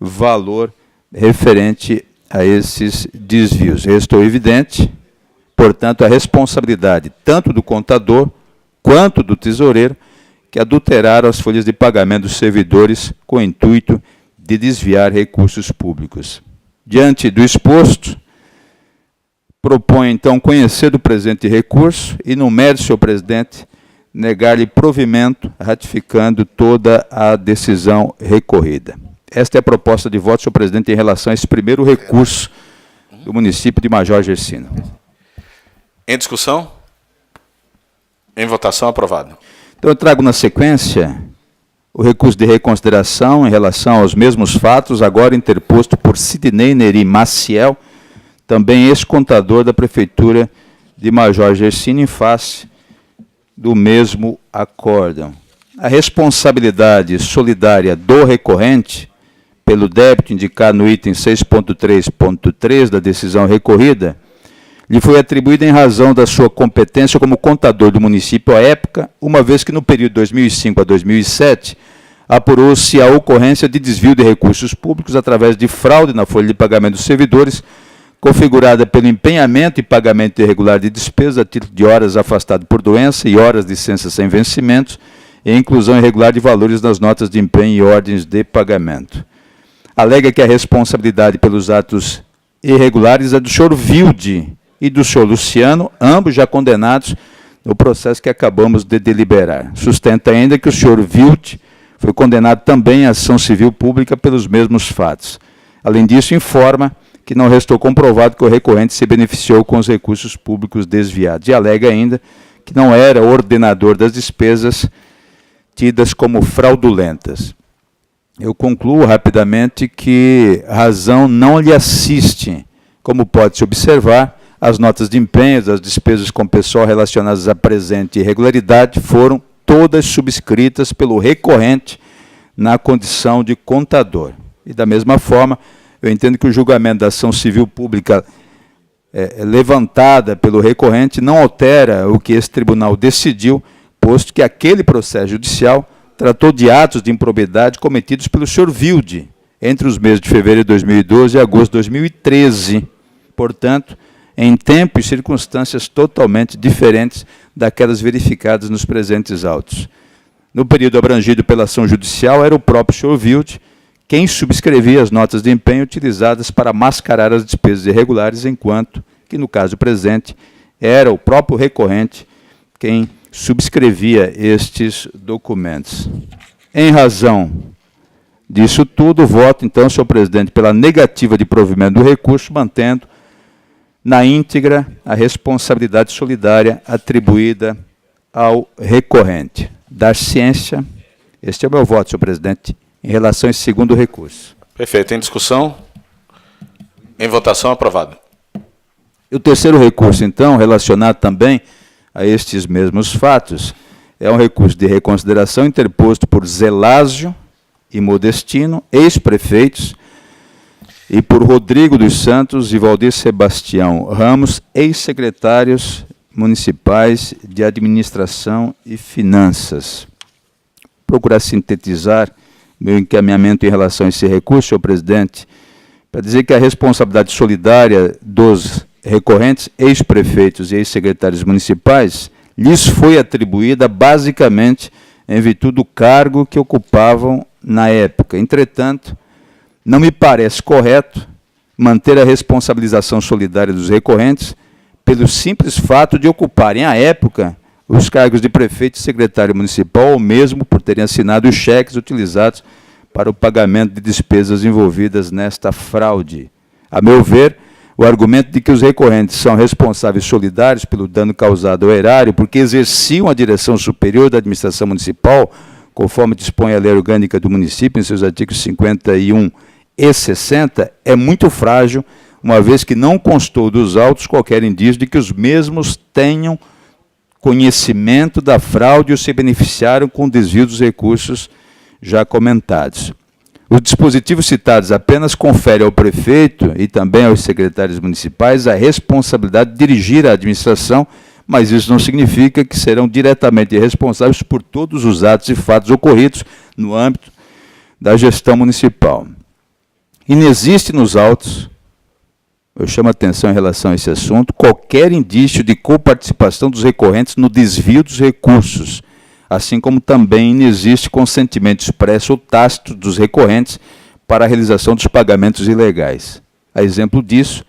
valor referente a esses desvios. Restou evidente, portanto, a responsabilidade tanto do contador quanto do tesoureiro que adulteraram as folhas de pagamento dos servidores com o intuito de desviar recursos públicos. Diante do exposto, proponho, então, conhecer do presente recurso e, no mérito, senhor presidente, negar-lhe provimento, ratificando toda a decisão recorrida. Esta é a proposta de voto, senhor presidente, em relação a esse primeiro recurso do município de Major Gercino. Em discussão? Em votação, aprovado. Então, eu trago na sequência o recurso de reconsideração em relação aos mesmos fatos, agora interposto por Sidney Neri Maciel, também ex-contador da Prefeitura de Major Gercino, em face do mesmo acórdão. A responsabilidade solidária do recorrente pelo débito indicado no item 6.3.3 da decisão recorrida lhe foi atribuída em razão da sua competência como contador do município à época, uma vez que no período de 2005 a 2007 apurou-se a ocorrência de desvio de recursos públicos através de fraude na folha de pagamento dos servidores, configurada pelo empenhamento e pagamento irregular de despesas a título de horas afastado por doença e horas de licença sem vencimentos, e inclusão irregular de valores nas notas de empenho e ordens de pagamento. Alega que a responsabilidade pelos atos irregulares é do senhor Wilde e do senhor Luciano, ambos já condenados no processo que acabamos de deliberar. Sustenta ainda que o senhor Wilde foi condenado também à ação civil pública pelos mesmos fatos. Além disso, informa que não restou comprovado que o recorrente se beneficiou com os recursos públicos desviados. E alega ainda que não era ordenador das despesas tidas como fraudulentas. Eu concluo rapidamente que razão não lhe assiste, como pode-se observar, as notas de empenho das despesas com pessoal relacionadas à presente irregularidade foram todas subscritas pelo recorrente na condição de contador. E, da mesma forma, eu entendo que o julgamento da ação civil pública levantada pelo recorrente não altera o que esse tribunal decidiu, posto que aquele processo judicial tratou de atos de improbidade cometidos pelo senhor Wilde entre os meses de fevereiro de 2012 e agosto de 2013. Portanto, em tempo e circunstâncias totalmente diferentes daquelas verificadas nos presentes autos. No período abrangido pela ação judicial, era o próprio senhor Wilde quem subscrevia as notas de empenho utilizadas para mascarar as despesas irregulares, enquanto que, no caso presente, era o próprio recorrente quem subscrevia estes documentos. Em razão disso tudo, voto, então, senhor presidente, pela negativa de provimento do recurso, mantendo na íntegra a responsabilidade solidária atribuída ao recorrente. Dar ciência, este é o meu voto, senhor presidente, em relação a esse segundo recurso. Perfeito. Em discussão? Em votação, aprovado. E o terceiro recurso, então, relacionado também a estes mesmos fatos, é um recurso de reconsideração interposto por Zelásio e Modestino, ex-prefeitos, e por Rodrigo dos Santos e Valdir Sebastião Ramos, ex-secretários municipais de Administração e Finanças. Procurar sintetizar meu encaminhamento em relação a esse recurso, senhor presidente, para dizer que a responsabilidade solidária dos recorrentes ex-prefeitos e ex-secretários municipais lhes foi atribuída basicamente em virtude do cargo que ocupavam na época. Entretanto, não me parece correto manter a responsabilização solidária dos recorrentes pelo simples fato de ocuparem, à época, os cargos de prefeito e secretário municipal, ou mesmo por terem assinado os cheques utilizados para o pagamento de despesas envolvidas nesta fraude. A meu ver, o argumento de que os recorrentes são responsáveis solidários pelo dano causado ao erário porque exerciam a direção superior da administração municipal, conforme dispõe a lei orgânica do município, em seus artigos 51 e 60, é muito frágil, uma vez que não constou dos autos qualquer indício de que os mesmos tenham conhecimento da fraude ou se beneficiaram com o desvio dos recursos já comentados. Os dispositivos citados apenas conferem ao prefeito e também aos secretários municipais a responsabilidade de dirigir a administração, mas isso não significa que serão diretamente responsáveis por todos os atos e fatos ocorridos no âmbito da gestão municipal. Inexiste nos autos, eu chamo a atenção em relação a esse assunto, qualquer indício de coparticipação dos recorrentes no desvio dos recursos, assim como também inexiste consentimento expresso ou tácito dos recorrentes para a realização dos pagamentos ilegais. A exemplo disso,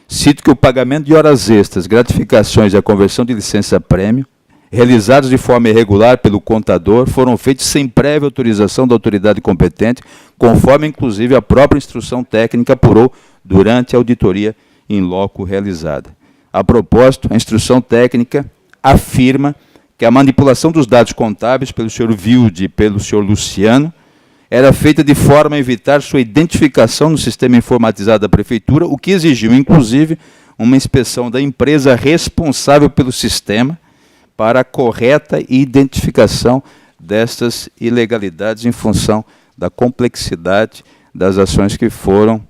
cito que o pagamento de horas extras, gratificações e a conversão de licença-prêmio realizados de forma irregular pelo contador, foram feitos sem prévia autorização da autoridade competente, conforme, inclusive, a própria instrução técnica apurou durante a auditoria in loco realizada. A propósito, a instrução técnica afirma que a manipulação dos dados contábeis pelo senhor Wilde e pelo senhor Luciano era feita de forma a evitar sua identificação no sistema informatizado da Prefeitura, o que exigiu, inclusive, uma inspeção da empresa responsável pelo sistema para a correta identificação destas ilegalidades em função da complexidade das ações que foram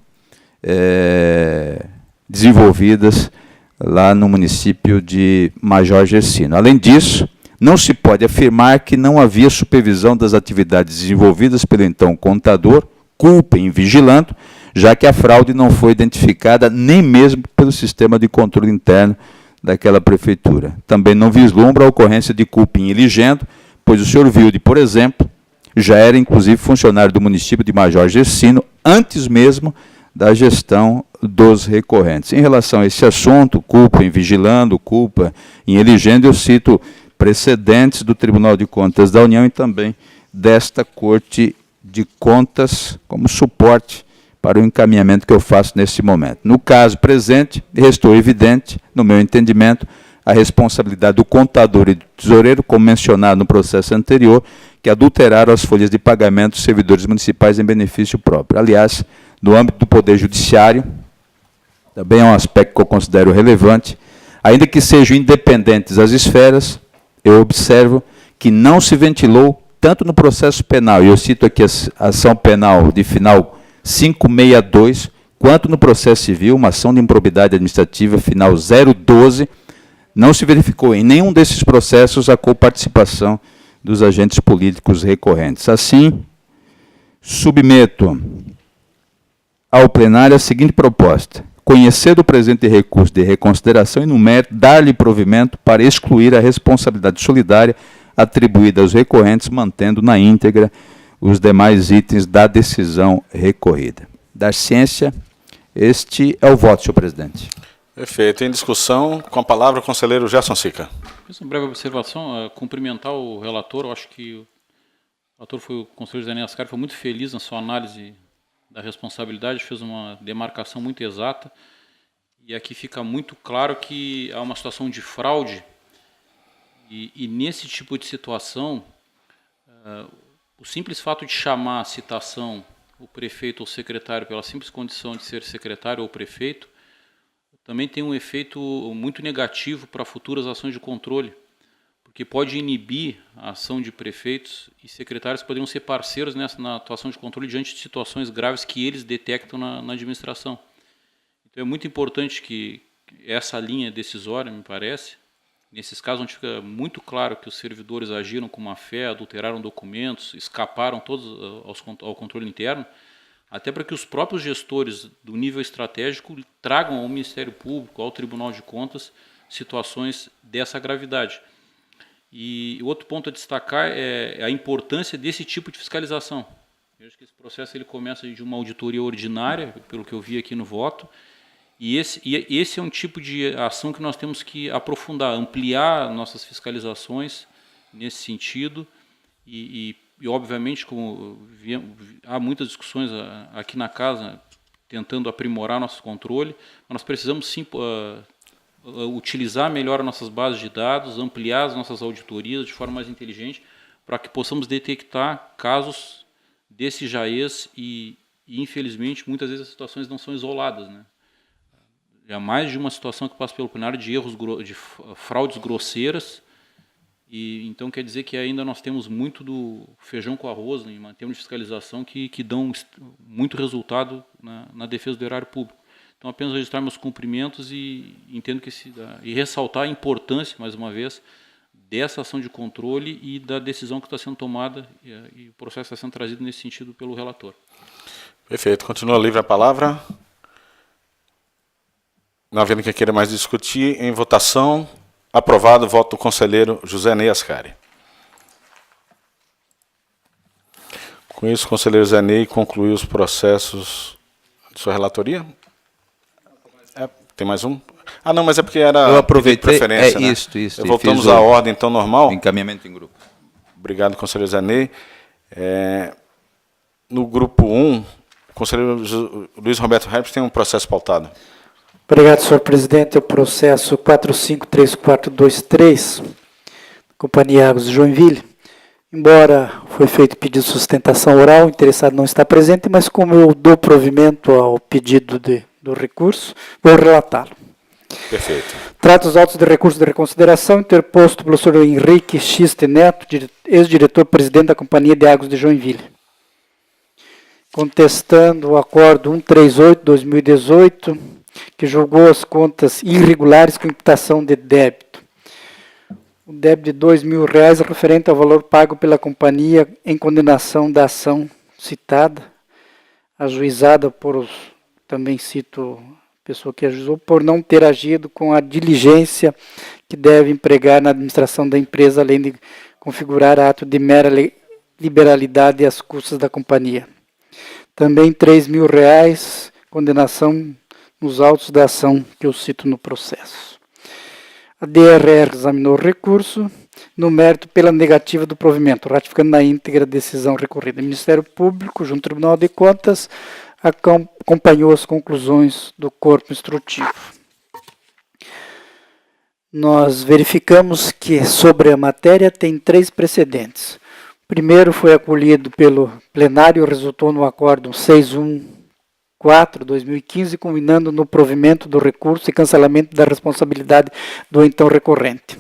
desenvolvidas lá no município de Major Gercino. Além disso, não se pode afirmar que não havia supervisão das atividades desenvolvidas pelo então contador, culpem vigilando, já que a fraude não foi identificada nem mesmo pelo sistema de controle interno daquela prefeitura. Também não vislumbra a ocorrência de culpem eligendo, pois o senhor Wilde, por exemplo, já era inclusive funcionário do município de Major Gercino, antes mesmo da gestão dos recorrentes. Em relação a esse assunto, culpa em vigilando, culpa em elegendo, eu cito precedentes do Tribunal de Contas da União e também desta Corte de Contas como suporte para o encaminhamento que eu faço nesse momento. No caso presente, restou evidente, no meu entendimento, a responsabilidade do contador e do tesoureiro, como mencionado no processo anterior, que adulteraram as folhas de pagamento dos servidores municipais em benefício próprio. Aliás, no âmbito do Poder Judiciário, também é um aspecto que eu considero relevante, ainda que sejam independentes as esferas, eu observo que não se ventilou, tanto no processo penal, e eu cito aqui a ação penal de final 562, quanto no processo civil, uma ação de improbidade administrativa final 012, não se verificou em nenhum desses processos a coparticipação dos agentes políticos recorrentes. Assim, submeto ao plenário a seguinte proposta: conhecer do presente recurso de reconsideração e, no mérito, dar-lhe provimento para excluir a responsabilidade solidária atribuída aos recorrentes, mantendo na íntegra os demais itens da decisão recorrida. Dar ciência, este é o voto, senhor presidente. Perfeito. Em discussão, com a palavra o conselheiro Gerson Sica. Uma breve observação, cumprimentar o relator. Eu acho que o relator foi o conselheiro Zé Ney Ascari, foi muito feliz na sua análise da responsabilidade, fez uma demarcação muito exata, e aqui fica muito claro que há uma situação de fraude, e nesse tipo de situação, o simples fato de chamar a citação o prefeito ou secretário pela simples condição de ser secretário ou prefeito, também tem um efeito muito negativo para futuras ações de controle, porque pode inibir a ação de prefeitos e secretários que poderiam ser parceiros na atuação de controle diante de situações graves que eles detectam na administração. Então é muito importante que essa linha decisória, me parece, nesses casos onde fica muito claro que os servidores agiram com má fé, adulteraram documentos, escaparam todos ao controle interno, até para que os próprios gestores do nível estratégico tragam ao Ministério Público, ao Tribunal de Contas, situações dessa gravidade. E outro ponto a destacar é a importância desse tipo de fiscalização. Eu acho que esse processo ele começa de uma auditoria ordinária, pelo que eu vi aqui no voto, e esse é um tipo de ação que nós temos que aprofundar, ampliar nossas fiscalizações nesse sentido, e obviamente, como há muitas discussões aqui na casa tentando aprimorar nosso controle, mas nós precisamos sim utilizar melhor nossas bases de dados, ampliar as nossas auditorias de forma mais inteligente, para que possamos detectar casos desse jaez e infelizmente, muitas vezes as situações não são isoladas, né? Já mais de uma situação que passa pelo plenário de erros, de fraudes grosseiras, e então quer dizer que ainda nós temos muito do feijão com arroz, né, em termos de fiscalização, que dão muito resultado na defesa do erário público. Então, apenas registrar meus cumprimentos e entendo que e ressaltar a importância, mais uma vez, dessa ação de controle e da decisão que está sendo tomada e o processo está sendo trazido nesse sentido pelo relator. Perfeito. Continua livre a palavra. Não havendo quem queira mais discutir, em votação, aprovado o voto do conselheiro José Ney Ascari. Com isso, o conselheiro Zé Ney concluiu os processos de sua relatoria. Tem mais um? Ah, não, mas é porque era Eu aproveitei, pedido de preferência, né? isso. E Voltamos fiz à ordem, então, normal. o encaminhamento em grupo. Obrigado, conselheiro Zaney. No grupo 1, o conselheiro Luiz Roberto Herpes tem um processo pautado. Obrigado, senhor presidente. É o processo 453423, Companhia Águas de Joinville. Embora foi feito pedido de sustentação oral, o interessado não está presente, mas como eu dou provimento ao pedido do recurso, vou relatá-lo. Perfeito. Trata os autos de recurso de reconsideração interposto pelo senhor Henrique Xiste Neto, ex-diretor-presidente da Companhia de Águas de Joinville, contestando o acordo 138/2018, que julgou as contas irregulares com imputação de débito. O débito de R$2.000 referente ao valor pago pela companhia em condenação da ação citada, ajuizada por, também cito a pessoa que ajuizou, por não ter agido com a diligência que deve empregar na administração da empresa, além de configurar ato de mera liberalidade às custas da companhia. Também R$3.000, condenação nos autos da ação que eu cito no processo. A DRR examinou o recurso no mérito pela negativa do provimento, ratificando na íntegra a decisão recorrida. O Ministério Público, junto ao Tribunal de Contas, acompanhou as conclusões do corpo instrutivo. Nós verificamos que, sobre a matéria, tem 3 precedentes. O primeiro foi acolhido pelo plenário e resultou no acordo 614/2015, culminando no provimento do recurso e cancelamento da responsabilidade do então recorrente.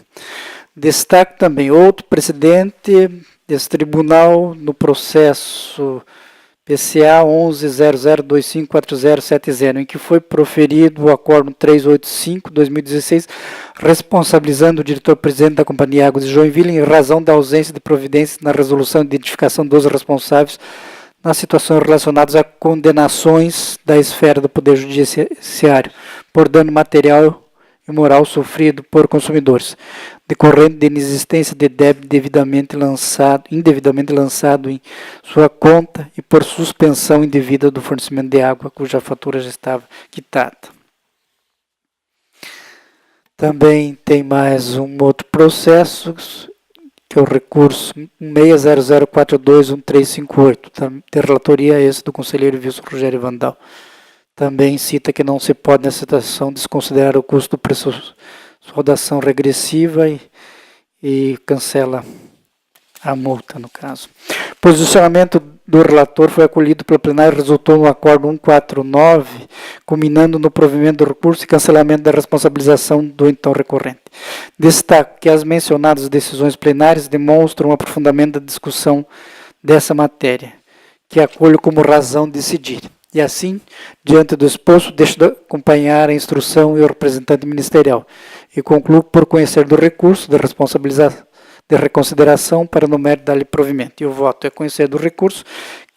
Destaco também outro precedente desse tribunal no processo PCA 1100254070, em que foi proferido o acordo 385/2016, responsabilizando o diretor-presidente da Companhia Águas de Joinville em razão da ausência de providências na resolução de identificação dos responsáveis nas situações relacionadas a condenações da esfera do Poder Judiciário por dano material e moral sofrido por consumidores, decorrente de inexistência de débito indevidamente lançado em sua conta e por suspensão indevida do fornecimento de água, cuja fatura já estava quitada. Também tem mais um outro processo, que é o recurso 1600421358, de relatoria esse do conselheiro Wilson Rogério Vandal. Também cita que não se pode, nessa situação, desconsiderar o custo do preço de rodação regressiva e cancela a multa, no caso. Posicionamento do relator foi acolhido pelo plenário e resultou no acordo 149, culminando no provimento do recurso e cancelamento da responsabilização do então recorrente. Destaco que as mencionadas decisões plenárias demonstram um aprofundamento da discussão dessa matéria, que acolho como razão de decidir. E assim, diante do exposto, deixo de acompanhar a instrução e o representante ministerial. E concluo por conhecer do recurso de reconsideração para no mérito dar-lhe provimento. E o voto é conhecer do recurso,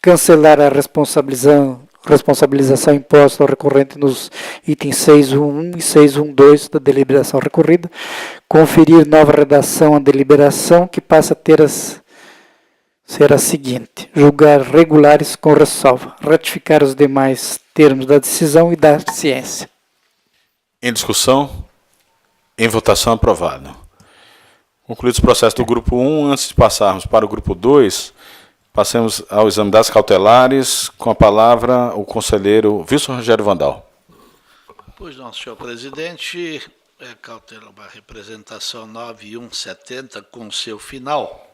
cancelar a responsabilização imposta ao recorrente nos itens 611 e 612 da deliberação recorrida, conferir nova redação à deliberação, que passa a ser a seguinte: julgar regulares com ressalva, ratificar os demais termos da decisão e dar ciência. Em discussão, em votação, aprovado. Concluídos os processos do grupo 1, antes de passarmos para o grupo 2, passemos ao exame das cautelares, com a palavra o conselheiro Wilson Rogério Vandal. Pois não, senhor presidente, cautela uma representação 9170 com seu final,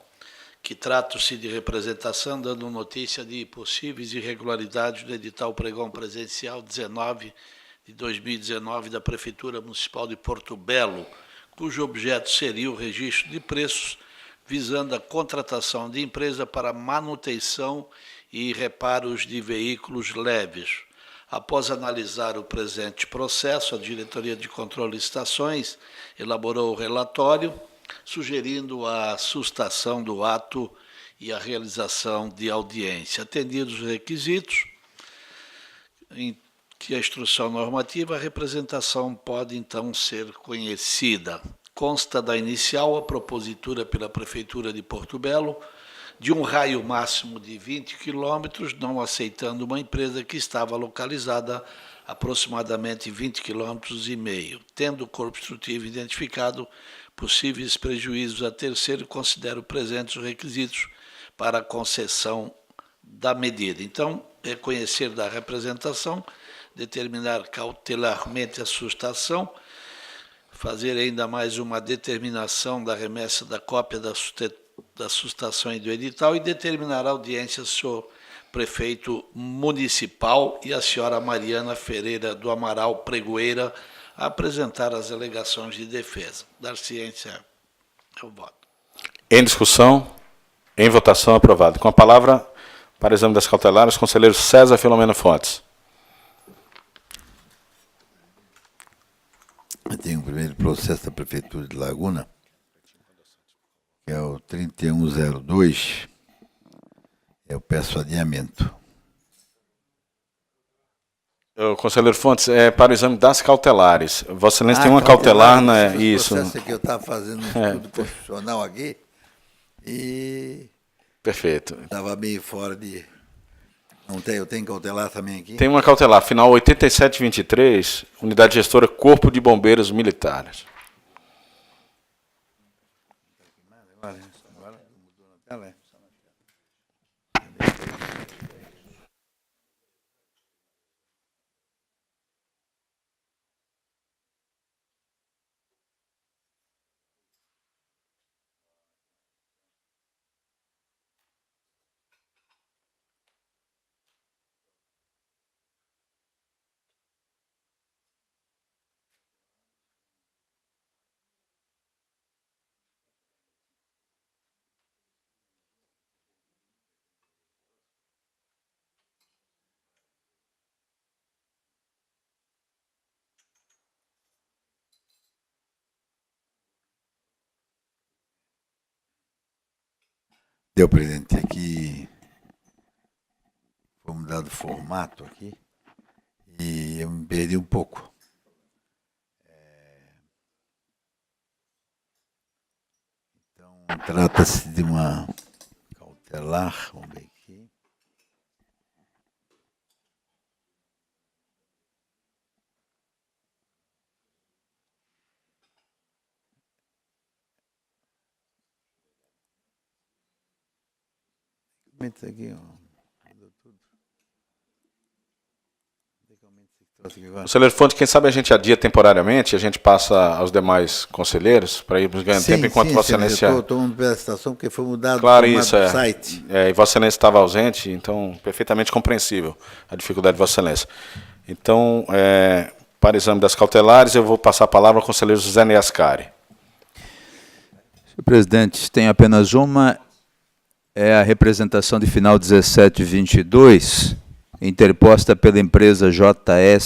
que trata-se de representação dando notícia de possíveis irregularidades do edital pregão presencial 19 de 2019 da Prefeitura Municipal de Porto Belo, cujo objeto seria o registro de preços visando a contratação de empresa para manutenção e reparos de veículos leves. Após analisar o presente processo, a Diretoria de Controle de Estações elaborou o relatório, sugerindo a sustação do ato e a realização de audiência. Atendidos os requisitos, em que a instrução normativa, a representação pode, então, ser conhecida. Consta da inicial a propositura pela Prefeitura de Porto Belo de um raio máximo de 20 quilômetros, não aceitando uma empresa que estava localizada aproximadamente 20,5 km, tendo o corpo instrutivo identificado possíveis prejuízos a terceiro, considero presentes os requisitos para a concessão da medida. Então, reconhecer da representação, determinar cautelarmente a sustação, fazer ainda mais uma determinação da remessa da cópia da sustação e do edital e determinar a audiência ao prefeito municipal e a senhora Mariana Ferreira do Amaral Pregoeira a apresentar as alegações de defesa. Dar ciência ao voto. Em discussão, em votação, aprovado. Com a palavra, para exame das cautelares, conselheiro César Filomeno Fontes. Eu tenho o primeiro processo da Prefeitura de Laguna, que é o 3102. Eu peço adiamento. Conselheiro Fontes, para o exame das cautelares. Vossa Excelência tem uma cautelar, né? Isso. Processo que eu estava fazendo um estudo constitucional aqui e Perfeito. estava meio fora de... Não tem, eu tenho cautelar também aqui? Tem uma cautelar, final 8723, Unidade Gestora Corpo de Bombeiros Militares. Deu, presidente, aqui foi mudado o formato aqui e eu me perdi um pouco. Então, trata-se de uma cautelar, vamos ver aqui. Aqui, ó. Mudou tudo. Conselheiro Fontes, quem sabe a gente adia temporariamente, a gente passa aos demais conselheiros para irmos ganhando tempo enquanto Vossa Excelência... Eu estou tomando pela situação porque foi mudado claro, o isso, site. E Vossa Excelência estava ausente, então perfeitamente compreensível a dificuldade de Vossa Excelência. Então, para o exame das cautelares, eu vou passar a palavra ao conselheiro José Neascari. Senhor presidente, tem apenas uma, é a representação de final 1722, interposta pela empresa JSMAX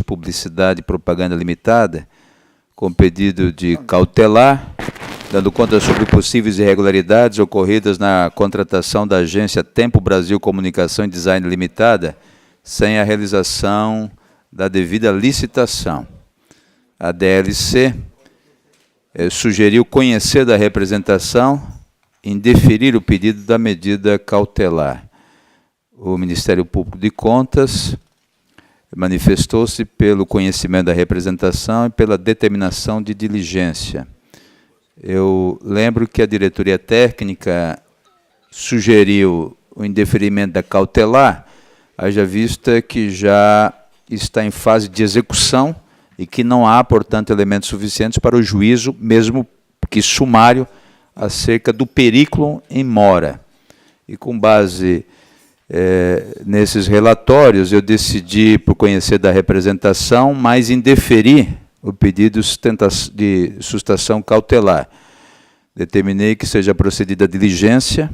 Publicidade e Propaganda Limitada, com pedido de cautelar, dando conta sobre possíveis irregularidades ocorridas na contratação da agência Tempo Brasil Comunicação e Design Limitada, sem a realização da devida licitação. A DLC sugeriu conhecer da representação, indeferir o pedido da medida cautelar. O Ministério Público de Contas manifestou-se pelo conhecimento da representação e pela determinação de diligência. Eu lembro que a diretoria técnica sugeriu o indeferimento da cautelar, haja vista que já está em fase de execução e que não há, portanto, elementos suficientes para o juízo, mesmo que sumário, acerca do perículo em mora. E com base nesses relatórios, eu decidi, por conhecer da representação, mas indeferir o pedido de sustação cautelar. Determinei que seja procedida a diligência,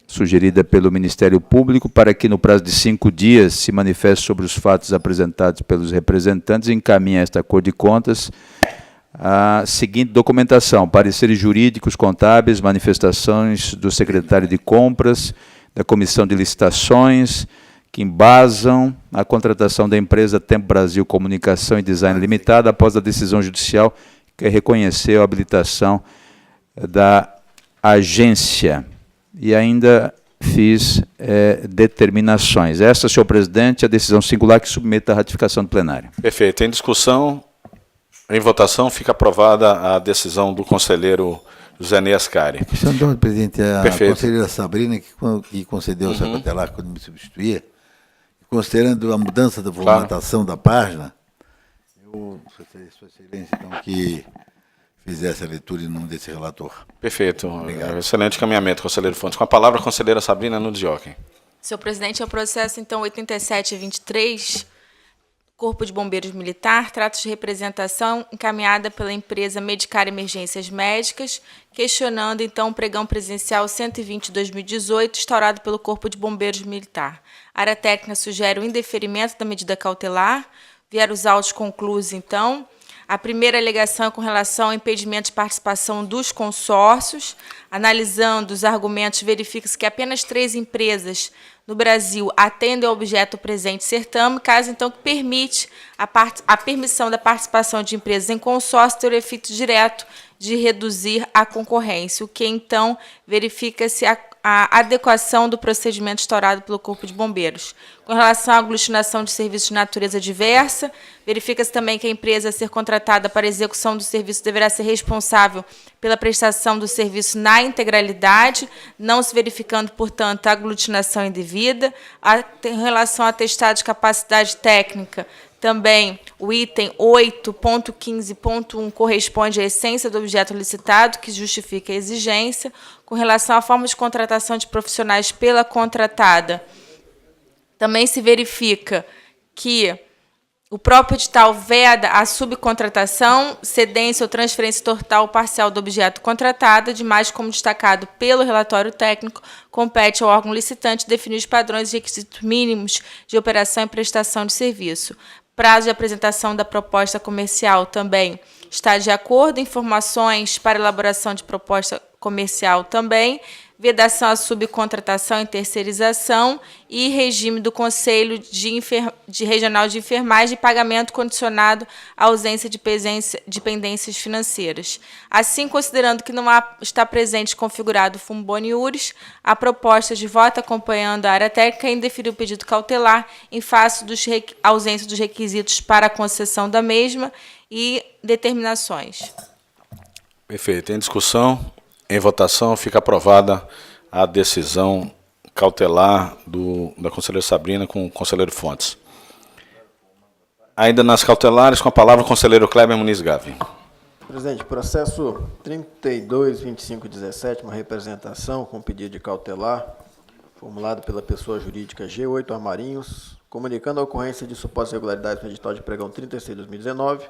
sugerida pelo Ministério Público, para que no prazo de 5 dias se manifeste sobre os fatos apresentados pelos representantes e encaminhe a esta Corte de Contas a seguinte documentação: pareceres jurídicos, contábeis, manifestações do secretário de Compras, da Comissão de Licitações, que embasam a contratação da empresa Tempo Brasil Comunicação e Design Limitada após a decisão judicial que reconheceu a habilitação da agência. E ainda fiz determinações. Esta, senhor presidente, é a decisão singular que submeto à ratificação do plenário. Perfeito. Em discussão, em votação, fica aprovada a decisão do conselheiro José Ney Ascari. Senhor presidente, a Perfeito. conselheira Sabrina, que concedeu o seu cautelar quando me substituía, considerando a mudança da formatação da página, eu gostaria, Sua Excelência, então, que fizesse a leitura em nome desse relator. Perfeito. Excelente caminhamento, conselheiro Fontes. Com a palavra, a conselheira Sabrina Nunes Jockey. Senhor presidente, é o processo, então, 8723, Corpo de Bombeiros Militar, trata de representação encaminhada pela empresa Medicar Emergências Médicas, questionando, então, o pregão presidencial 120/2018, instaurado pelo Corpo de Bombeiros Militar. A área técnica sugere o indeferimento da medida cautelar. Vieram os autos conclusos, então. A primeira alegação é com relação ao impedimento de participação dos consórcios. Analisando os argumentos, verifica-se que apenas 3 empresas no Brasil atendem ao objeto presente certame, caso, então, que permite a permissão da participação de empresas em consórcio ter o efeito direto de reduzir a concorrência, o que, então, verifica-se a adequação do procedimento instaurado pelo Corpo de Bombeiros. Com relação à aglutinação de serviços de natureza diversa, verifica-se também que a empresa a ser contratada para a execução do serviço deverá ser responsável pela prestação do serviço na integralidade, não se verificando, portanto, a aglutinação indevida. Em relação ao atestado de capacidade técnica, também o item 8.15.1 corresponde à essência do objeto licitado, que justifica a exigência. Com relação à forma de contratação de profissionais pela contratada, também se verifica que o próprio edital veda a subcontratação, cedência ou transferência total ou parcial do objeto contratado, demais, como destacado pelo relatório técnico, compete ao órgão licitante definir os padrões e requisitos mínimos de operação e prestação de serviço. Prazo de apresentação da proposta comercial também está de acordo. Informações para elaboração de proposta comercial também. Vedação à subcontratação e terceirização e regime do Conselho de Regional de Enfermagem e pagamento condicionado à ausência de pendências financeiras. Assim, considerando que não está presente configurado o fumo boni iuris, a proposta de voto acompanhando a área técnica indeferiu o pedido cautelar em face da ausência dos requisitos para a concessão da mesma e determinações. Perfeito. Em discussão, em votação, fica aprovada a decisão cautelar da conselheira Sabrina com o conselheiro Fontes. Ainda nas cautelares, com a palavra o conselheiro Kleber Muniz Gavi. Presidente, processo 32.25.17, uma representação com pedido de cautelar, formulado pela pessoa jurídica G8 Armarinhos, comunicando a ocorrência de supostas irregularidades no edital de pregão 36/2019,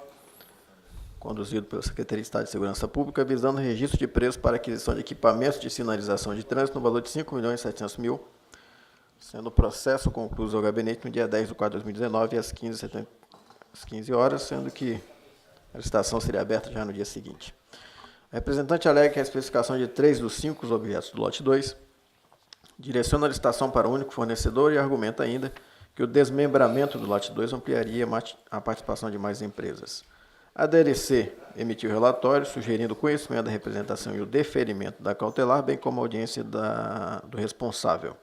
conduzido pela Secretaria de Estado de Segurança Pública, visando registro de preços para aquisição de equipamentos de sinalização de trânsito no valor de R$ 5.700.000, sendo o processo concluído ao gabinete no dia 10/4/2019, às 15 horas, sendo que a licitação seria aberta já no dia seguinte. A representante alega que a especificação de 3 dos 5 objetos do lote 2 direciona a licitação para um único fornecedor e argumenta ainda que o desmembramento do lote 2 ampliaria a participação de mais empresas. A DLC emitiu relatório sugerindo o conhecimento da representação e o deferimento da cautelar, bem como a audiência do responsável.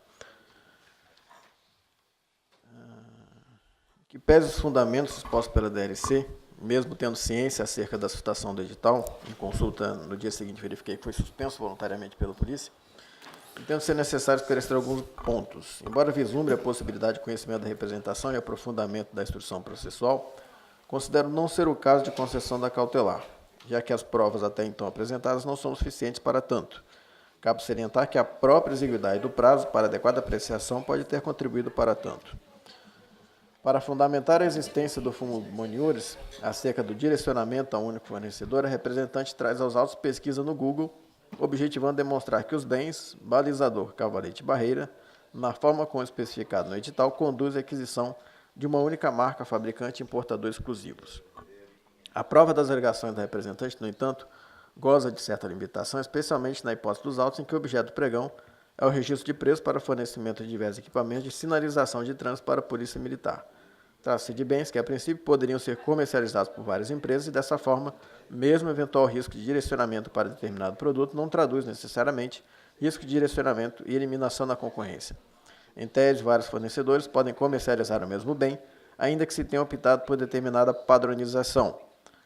Que pese os fundamentos expostos pela DLC, mesmo tendo ciência acerca da suscitação do edital, em consulta no dia seguinte verifiquei que foi suspenso voluntariamente pela polícia, entendo ser necessário esclarecer alguns pontos. Embora vislumbre a possibilidade de conhecimento da representação e aprofundamento da instrução processual, considero não ser o caso de concessão da cautelar, já que as provas até então apresentadas não são suficientes para tanto. Cabe salientar que a própria exiguidade do prazo para adequada apreciação pode ter contribuído para tanto. Para fundamentar a existência do fumo boni iuris acerca do direcionamento a um único fornecedor, a representante traz aos autos pesquisa no Google, objetivando demonstrar que os bens, balizador, cavalete e barreira, na forma como especificado no edital, conduzem à aquisição de uma única marca, fabricante e importador exclusivos. A prova das alegações da representante, no entanto, goza de certa limitação, especialmente na hipótese dos autos em que o objeto do pregão é o registro de preço para fornecimento de diversos equipamentos de sinalização de trânsito para a Polícia Militar. Trata-se de bens que, a princípio, poderiam ser comercializados por várias empresas e, dessa forma, mesmo eventual risco de direcionamento para determinado produto não traduz necessariamente risco de direcionamento e eliminação da concorrência. Em tese, vários fornecedores podem comercializar o mesmo bem, ainda que se tenha optado por determinada padronização,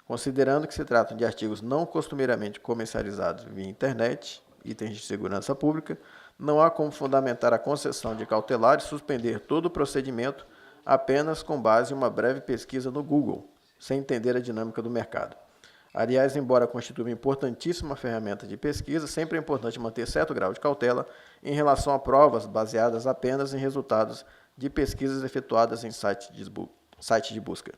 considerando que se tratam de artigos não costumeiramente comercializados via internet, itens de segurança pública, não há como fundamentar a concessão de cautelar e suspender todo o procedimento apenas com base em uma breve pesquisa no Google, sem entender a dinâmica do mercado. Aliás, embora constitua uma importantíssima ferramenta de pesquisa, sempre é importante manter certo grau de cautela em relação a provas baseadas apenas em resultados de pesquisas efetuadas em site de busca.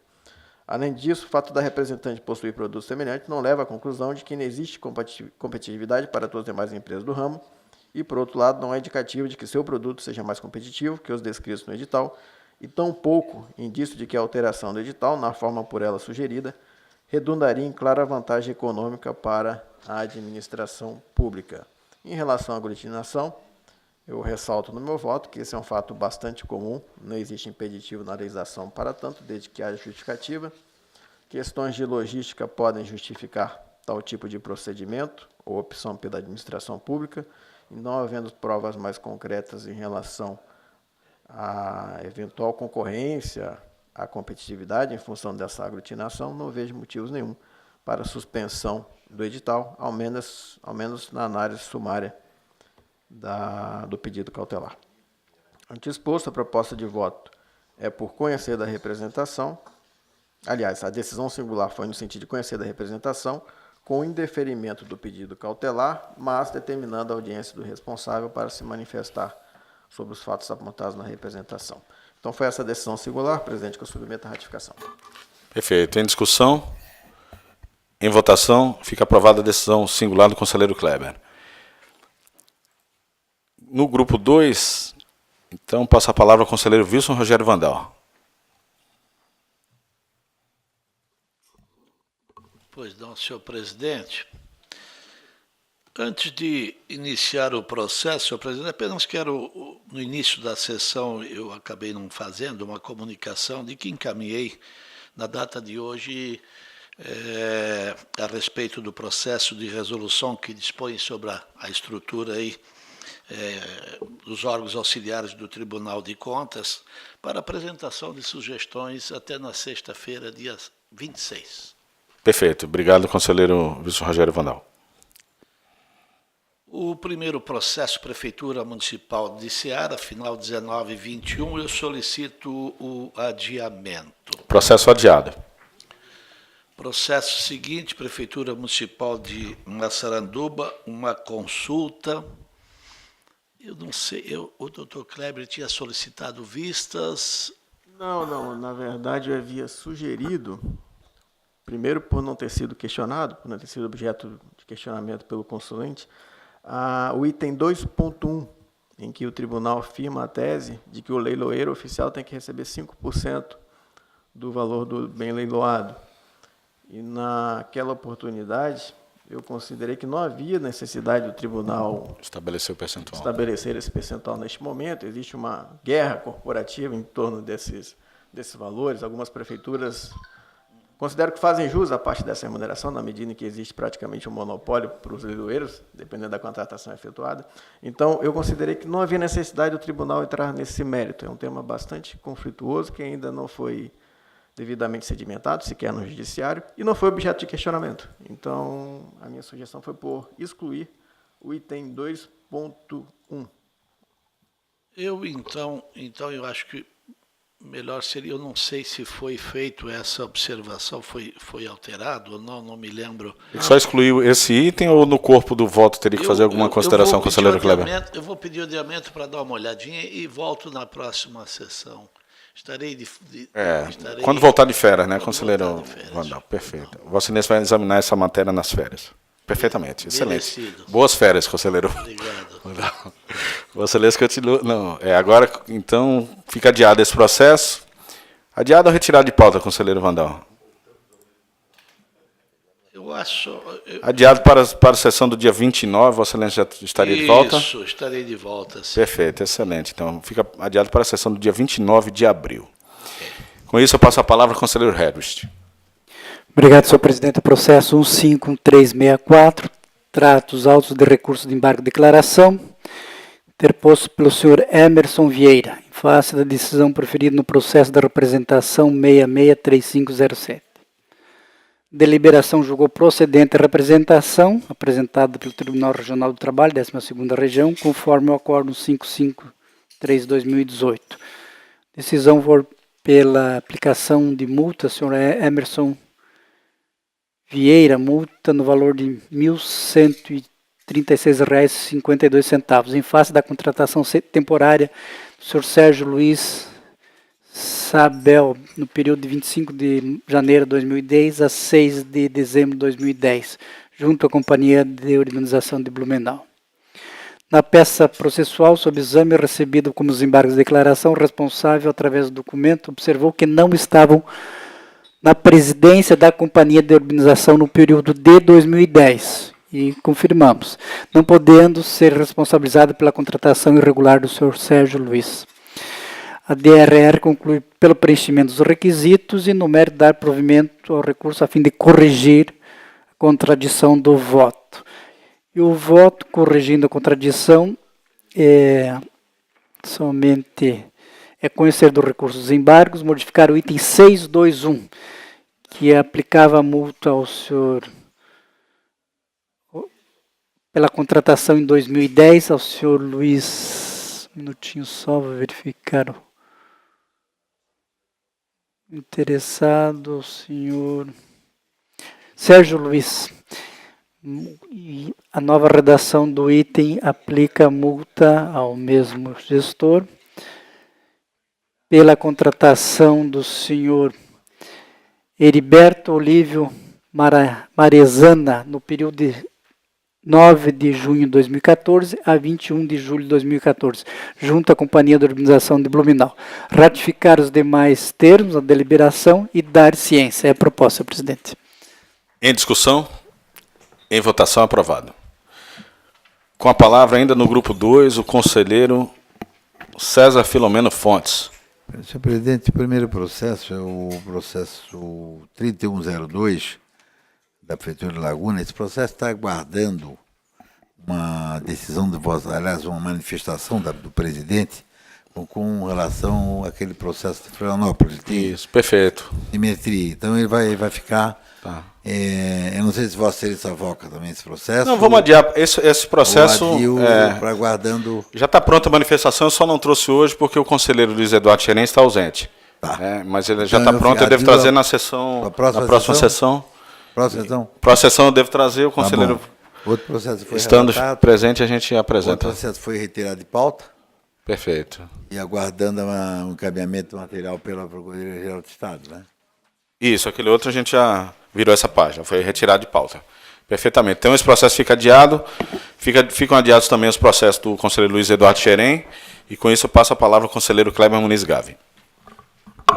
Além disso, o fato da representante possuir produtos semelhantes não leva à conclusão de que não existe competitividade para todas as demais empresas do ramo e, por outro lado, não é indicativo de que seu produto seja mais competitivo que os descritos no edital e tampouco indício de que a alteração do edital, na forma por ela sugerida, redundaria em clara vantagem econômica para a administração pública. Em relação à aglutinação, eu ressalto no meu voto que esse é um fato bastante comum, não existe impeditivo na legislação para tanto, desde que haja justificativa. Questões de logística podem justificar tal tipo de procedimento ou opção pela administração pública, e não havendo provas mais concretas em relação à eventual concorrência, à competitividade em função dessa aglutinação, não vejo motivos nenhum para suspensão do edital, ao menos na análise sumária do pedido cautelar. Ante exposto, a proposta de voto é por conhecer da representação. Aliás, a decisão singular foi no sentido de conhecer da representação, com indeferimento do pedido cautelar, mas determinando a audiência do responsável para se manifestar sobre os fatos apontados na representação. Então, foi essa decisão singular, presidente, que eu submeto à ratificação. Perfeito. Em discussão? Em votação, fica aprovada a decisão singular do conselheiro Kleber. No grupo 2, então, passa a palavra ao conselheiro Wilson Rogério Vandal. Pois não, senhor presidente. Antes de iniciar o processo, senhor presidente, apenas quero, no início da sessão, eu acabei não fazendo uma comunicação de que encaminhei, na data de hoje, a respeito do processo de resolução que dispõe sobre a estrutura aí, dos órgãos auxiliares do Tribunal de Contas, para apresentação de sugestões até na sexta-feira, dia 26. Perfeito. Obrigado, conselheiro Wilson Rogério Vandal. O primeiro processo, Prefeitura Municipal de Ceará, final 19 e 21, eu solicito o adiamento. Processo adiado. Processo seguinte, Prefeitura Municipal de Massaranduba, uma consulta. Eu não sei, o doutor Kleber tinha solicitado vistas. Não, na verdade eu havia sugerido, primeiro por não ter sido questionado, por não ter sido objeto de questionamento pelo consulente, o item 2.1, em que o tribunal afirma a tese de que o leiloeiro oficial tem que receber 5% do valor do bem leiloado. E naquela oportunidade, eu considerei que não havia necessidade do tribunal estabelecer o percentual. Estabelecer esse percentual neste momento. Existe uma guerra corporativa em torno desses valores. Algumas prefeituras considero que fazem jus à parte dessa remuneração, na medida em que existe praticamente um monopólio para os leiloeiros, dependendo da contratação efetuada. Então, eu considerei que não havia necessidade do tribunal entrar nesse mérito. É um tema bastante conflituoso, que ainda não foi devidamente sedimentado, sequer no judiciário, e não foi objeto de questionamento. Então, a minha sugestão foi por excluir o item 2.1. Então, eu acho que melhor seria, eu não sei se foi feito essa observação, foi alterado ou não me lembro. Ele só excluiu esse item ou no corpo do voto teria que fazer alguma consideração, conselheiro Kleber? Eu vou pedir o adiamento para dar uma olhadinha e volto na próxima sessão. Quando voltar de férias, né, conselheiro Vandal? Perfeito. Vossa Excelência vai examinar essa matéria nas férias. Perfeitamente, excelente. Merecido. Boas férias, conselheiro. Obrigado. Vossa Excelência continua. Não, agora, então, fica adiado esse processo. Adiado ou retirado de pauta, conselheiro Vandal? Eu acho... Adiado para a sessão do dia 29, Vossa Excelência já estaria de volta? Isso, estarei de volta. Sim. Perfeito, excelente. Então, fica adiado para a sessão do dia 29 de abril. Com isso, eu passo a palavra ao conselheiro Hedwig. Obrigado, senhor presidente. O processo 151364 trata os autos de recurso de embargo de declaração, interposto pelo senhor Emerson Vieira, em face da decisão proferida no processo da representação 663507. Deliberação julgou procedente a representação, apresentada pelo Tribunal Regional do Trabalho, 12ª Região, conforme o Acórdão 553/2018. Decisão for pela aplicação de multa, senhor Emerson Vieira, multa no valor de R$ 1.136,52, em face da contratação temporária do senhor Sérgio Luiz Sabel, no período de 25 de janeiro de 2010 a 6 de dezembro de 2010, junto à Companhia de Urbanização de Blumenau. Na peça processual, sob exame recebido como os embargos de declaração, o responsável, através do documento, observou que não estavam na presidência da Companhia de Urbanização no período de 2010, e confirmamos, não podendo ser responsabilizado pela contratação irregular do senhor Sérgio Luiz. A DRR conclui pelo preenchimento dos requisitos e no mérito dar provimento ao recurso a fim de corrigir a contradição do voto. E o voto, corrigindo a contradição, somente é conhecer do recurso dos embargos, modificar o item 621, que aplicava a multa ao senhor pela contratação em 2010 ao senhor Luiz. Um minutinho só, vou verificar o interessado, o senhor Sérgio Luiz. E a nova redação do item aplica a multa ao mesmo gestor pela contratação do senhor Heriberto Olívio Marezana no período de 9 de junho de 2014 a 21 de julho de 2014, junto à Companhia de Urbanização de Blumenau. Ratificar os demais termos da deliberação e dar ciência. É a proposta, senhor presidente. Em discussão? Em votação, aprovado. Com a palavra ainda no grupo 2, o conselheiro César Filomeno Fontes. Senhor presidente, o primeiro processo é o processo 3102 da Prefeitura de Laguna. Esse processo está aguardando uma decisão de vossa, aliás, uma manifestação do presidente com relação àquele processo de Florianópolis. Isso, perfeito. Simetria. Então ele vai ficar... Tá. Eu não sei se Vossa Excelência avoca também esse processo. Não, vamos adiar. Esse processo para aguardando. Já está pronta a manifestação, eu só não trouxe hoje porque o conselheiro Luiz Eduardo Xerém está ausente. Tá. Mas ele já está pronto, eu devo trazer na sessão. Na próxima sessão. Próxima sessão? Próxima sessão eu devo trazer o conselheiro. Outro processo foi estando relatado, presente, a gente apresenta. Outro processo foi retirado de pauta. Perfeito. E aguardando um encaminhamento do material pela Procuradoria-Geral do Estado, né? Isso, aquele outro a gente já virou essa página, foi retirado de pauta. Perfeitamente. Então esse processo fica adiado, ficam adiados também os processos do conselheiro Luiz Eduardo Xerém, e com isso eu passo a palavra ao conselheiro Kleber Muniz Gavi.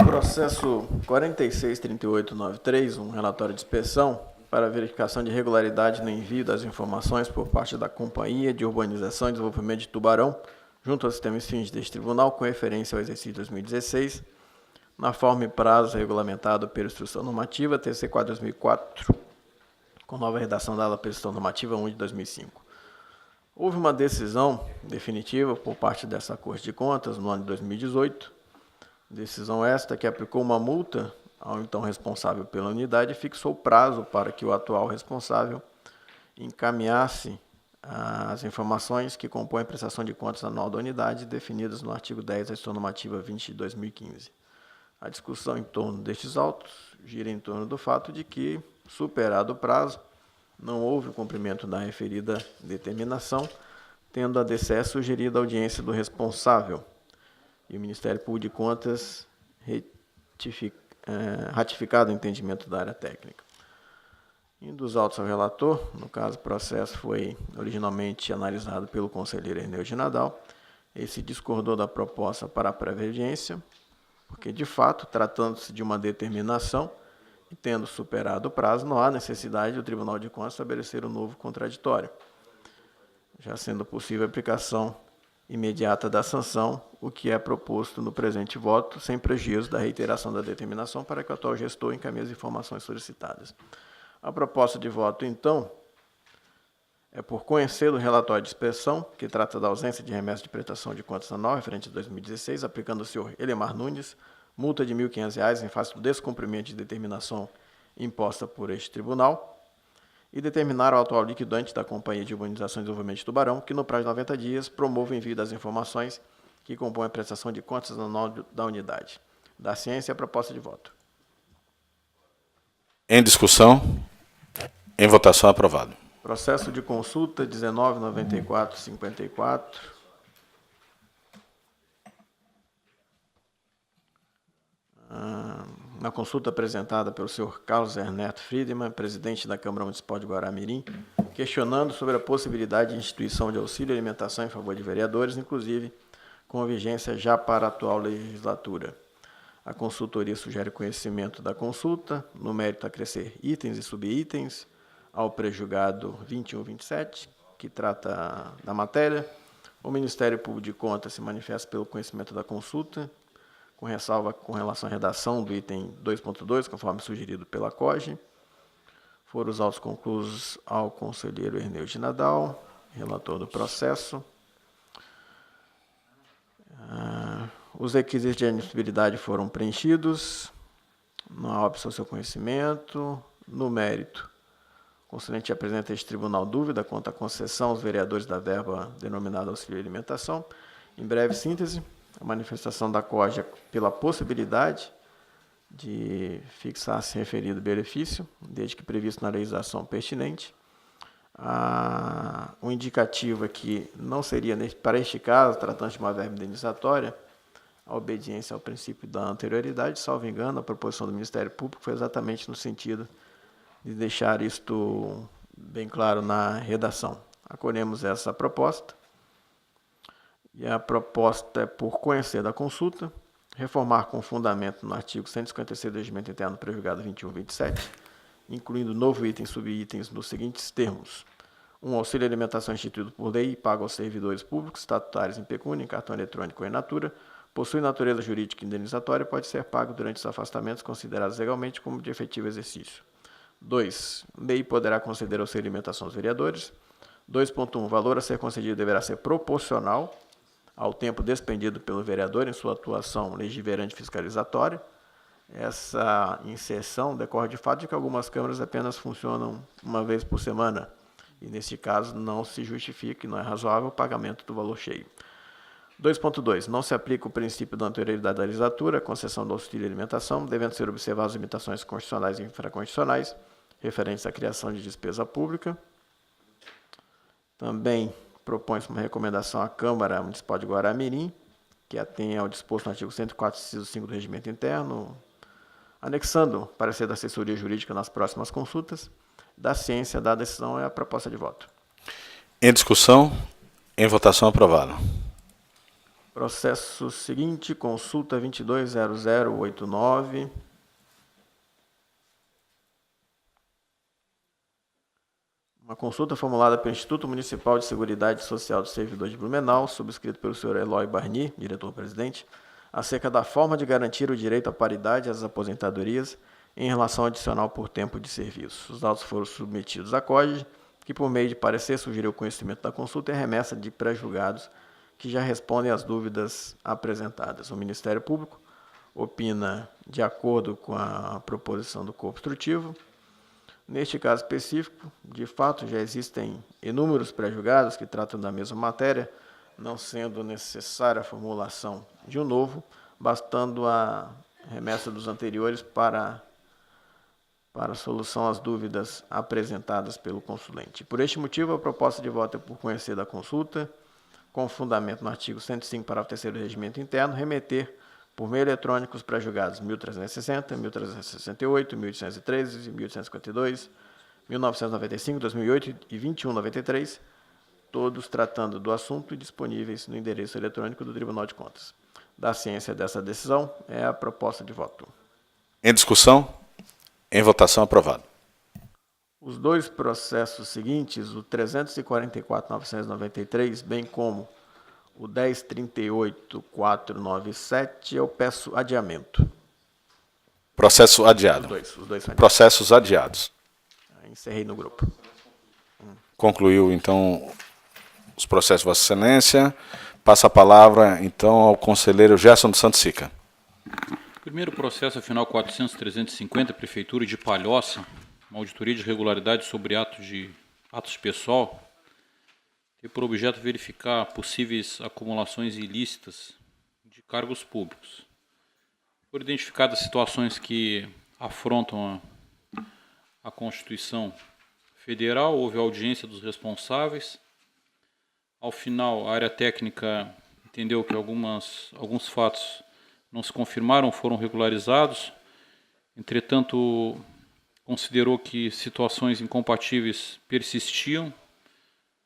Processo 463893, um relatório de inspeção para verificação de regularidade no envio das informações por parte da Companhia de Urbanização e Desenvolvimento de Tubarão, junto ao sistema fins deste tribunal, com referência ao exercício 2016, na forma e prazo regulamentado pela Instrução Normativa TC 4/2004, com nova redação dada pela Instrução Normativa 1 de 2005. Houve uma decisão definitiva por parte dessa Corte de Contas no ano de 2018, decisão esta que aplicou uma multa ao então responsável pela unidade e fixou prazo para que o atual responsável encaminhasse as informações que compõem a prestação de contas anual da unidade definidas no artigo 10 da Instrução Normativa 20 de 2015. A discussão em torno destes autos gira em torno do fato de que, superado o prazo, não houve o cumprimento da referida determinação, tendo a DCE sugerido a audiência do responsável e o Ministério Público de Contas ratificado o entendimento da área técnica. Indo dos autos ao relator, no caso o processo foi originalmente analisado pelo conselheiro Erneu de Nadal, esse discordou da proposta para a prévia audiência, porque, de fato, tratando-se de uma determinação e tendo superado o prazo, não há necessidade do Tribunal de Contas estabelecer um novo contraditório, já sendo possível a aplicação imediata da sanção, o que é proposto no presente voto, sem prejuízo da reiteração da determinação, para que o atual gestor encaminhe as informações solicitadas. A proposta de voto, então, é por conhecer do relatório de inspeção, que trata da ausência de remessa de prestação de contas anual referente a 2016, aplicando ao senhor Elemar Nunes multa de R$ 1.500 em face do descumprimento de determinação imposta por este tribunal, e determinar ao atual liquidante da Companhia de Urbanização e Desenvolvimento de Tubarão que, no prazo de 90 dias, promova o envio das informações que compõem a prestação de contas anual da unidade. Da ciência, a proposta de voto. Em discussão. Em votação, aprovado. Processo de consulta 19.94.54. Na consulta apresentada pelo senhor Carlos Ernesto Friedman, presidente da Câmara Municipal de Guaramirim, questionando sobre a possibilidade de instituição de auxílio alimentação em favor de vereadores, inclusive com vigência já para a atual legislatura. A consultoria sugere conhecimento da consulta, no mérito acrescer itens e subitens, ao pré-julgado 2127, que trata da matéria. O Ministério Público de Contas se manifesta pelo conhecimento da consulta, com ressalva com relação à redação do item 2.2, conforme sugerido pela COGE. Foram os autos conclusos ao conselheiro Erneu de Nadal, relator do processo. Os requisitos de admissibilidade foram preenchidos. Não há óbice ao seu conhecimento. No mérito, o consulente apresenta a este tribunal dúvida quanto à concessão aos vereadores da verba denominada auxílio alimentação. Em breve síntese, a manifestação da COGE pela possibilidade de fixar-se referido benefício, desde que previsto na legislação pertinente. O indicativo é que não seria, para este caso, tratando-se de uma verba indenizatória, a obediência ao princípio da anterioridade. Salvo engano, a proposição do Ministério Público foi exatamente no sentido de deixar isto bem claro na redação. Acolhemos essa proposta. E a proposta é por conhecer da consulta, reformar com fundamento no artigo 156 do Regimento Interno pré-julgado 2127, incluindo novo item e subitens nos seguintes termos: 1. Auxílio alimentação instituído por lei e pago aos servidores públicos, estatutários em pecúnia, em cartão eletrônico ou in natura, possui natureza jurídica indenizatória e pode ser pago durante os afastamentos considerados legalmente como de efetivo exercício. 2. Lei poderá conceder auxílio alimentação aos vereadores. 2.1. O valor a ser concedido deverá ser proporcional ao tempo despendido pelo vereador em sua atuação legiverante fiscalizatória. Essa inserção decorre de fato de que algumas câmaras apenas funcionam uma vez por semana, e nesse caso não se justifica e não é razoável o pagamento do valor cheio. 2.2. Não se aplica o princípio da anterioridade da legislatura à concessão do auxílio alimentação, devendo ser observadas as limitações constitucionais e infraconstitucionais referentes à criação de despesa pública. Também propõe-se uma recomendação à Câmara Municipal de Guaramirim, que atém ao disposto no artigo 104, inciso 5 do Regimento Interno, anexando o parecer da assessoria jurídica nas próximas consultas. Da ciência da decisão é a proposta de voto. Em discussão, em votação, aprovado. Processo seguinte, consulta 22.0089. Uma consulta formulada pelo Instituto Municipal de Seguridade Social do Servidor de Blumenau, subscrito pelo senhor Eloy Barni, diretor-presidente, acerca da forma de garantir o direito à paridade às aposentadorias em relação ao adicional por tempo de serviço. Os autos foram submetidos à COGE, que, por meio de parecer, sugeriu o conhecimento da consulta e a remessa de pré-julgados que já respondem às dúvidas apresentadas. O Ministério Público opina de acordo com a proposição do corpo instrutivo. Neste caso específico, de fato, já existem inúmeros pré-julgados que tratam da mesma matéria, não sendo necessária a formulação de um novo, bastando a remessa dos anteriores para a solução às dúvidas apresentadas pelo consulente. Por este motivo, a proposta de voto é por conhecer da consulta, com fundamento no artigo 105, parágrafo 3º do Regimento Interno, remeter por meio eletrônico os pré-julgados 1360, 1368, 1813, 1852, 1995, 2008 e 2193, todos tratando do assunto e disponíveis no endereço eletrônico do Tribunal de Contas. Da ciência dessa decisão é a proposta de voto. Em discussão, em votação, aprovado. Os dois processos seguintes, o 344.993, bem como o 1038.497, eu peço adiamento. Processo adiado. Os dois são adiados. Processos adiados. Encerrei no grupo. Concluiu, então, os processos de Vossa Excelência. Passa a palavra, então, ao conselheiro Gerson dos Santos Sica. Primeiro processo, final 400.350, Prefeitura de Palhoça, uma auditoria de irregularidade sobre atos de pessoal, tem por objeto verificar possíveis acumulações ilícitas de cargos públicos. Foram identificadas situações que afrontam a Constituição Federal, houve audiência dos responsáveis. Ao final, a área técnica entendeu que alguns fatos não se confirmaram, foram regularizados. Entretanto, considerou que situações incompatíveis persistiam,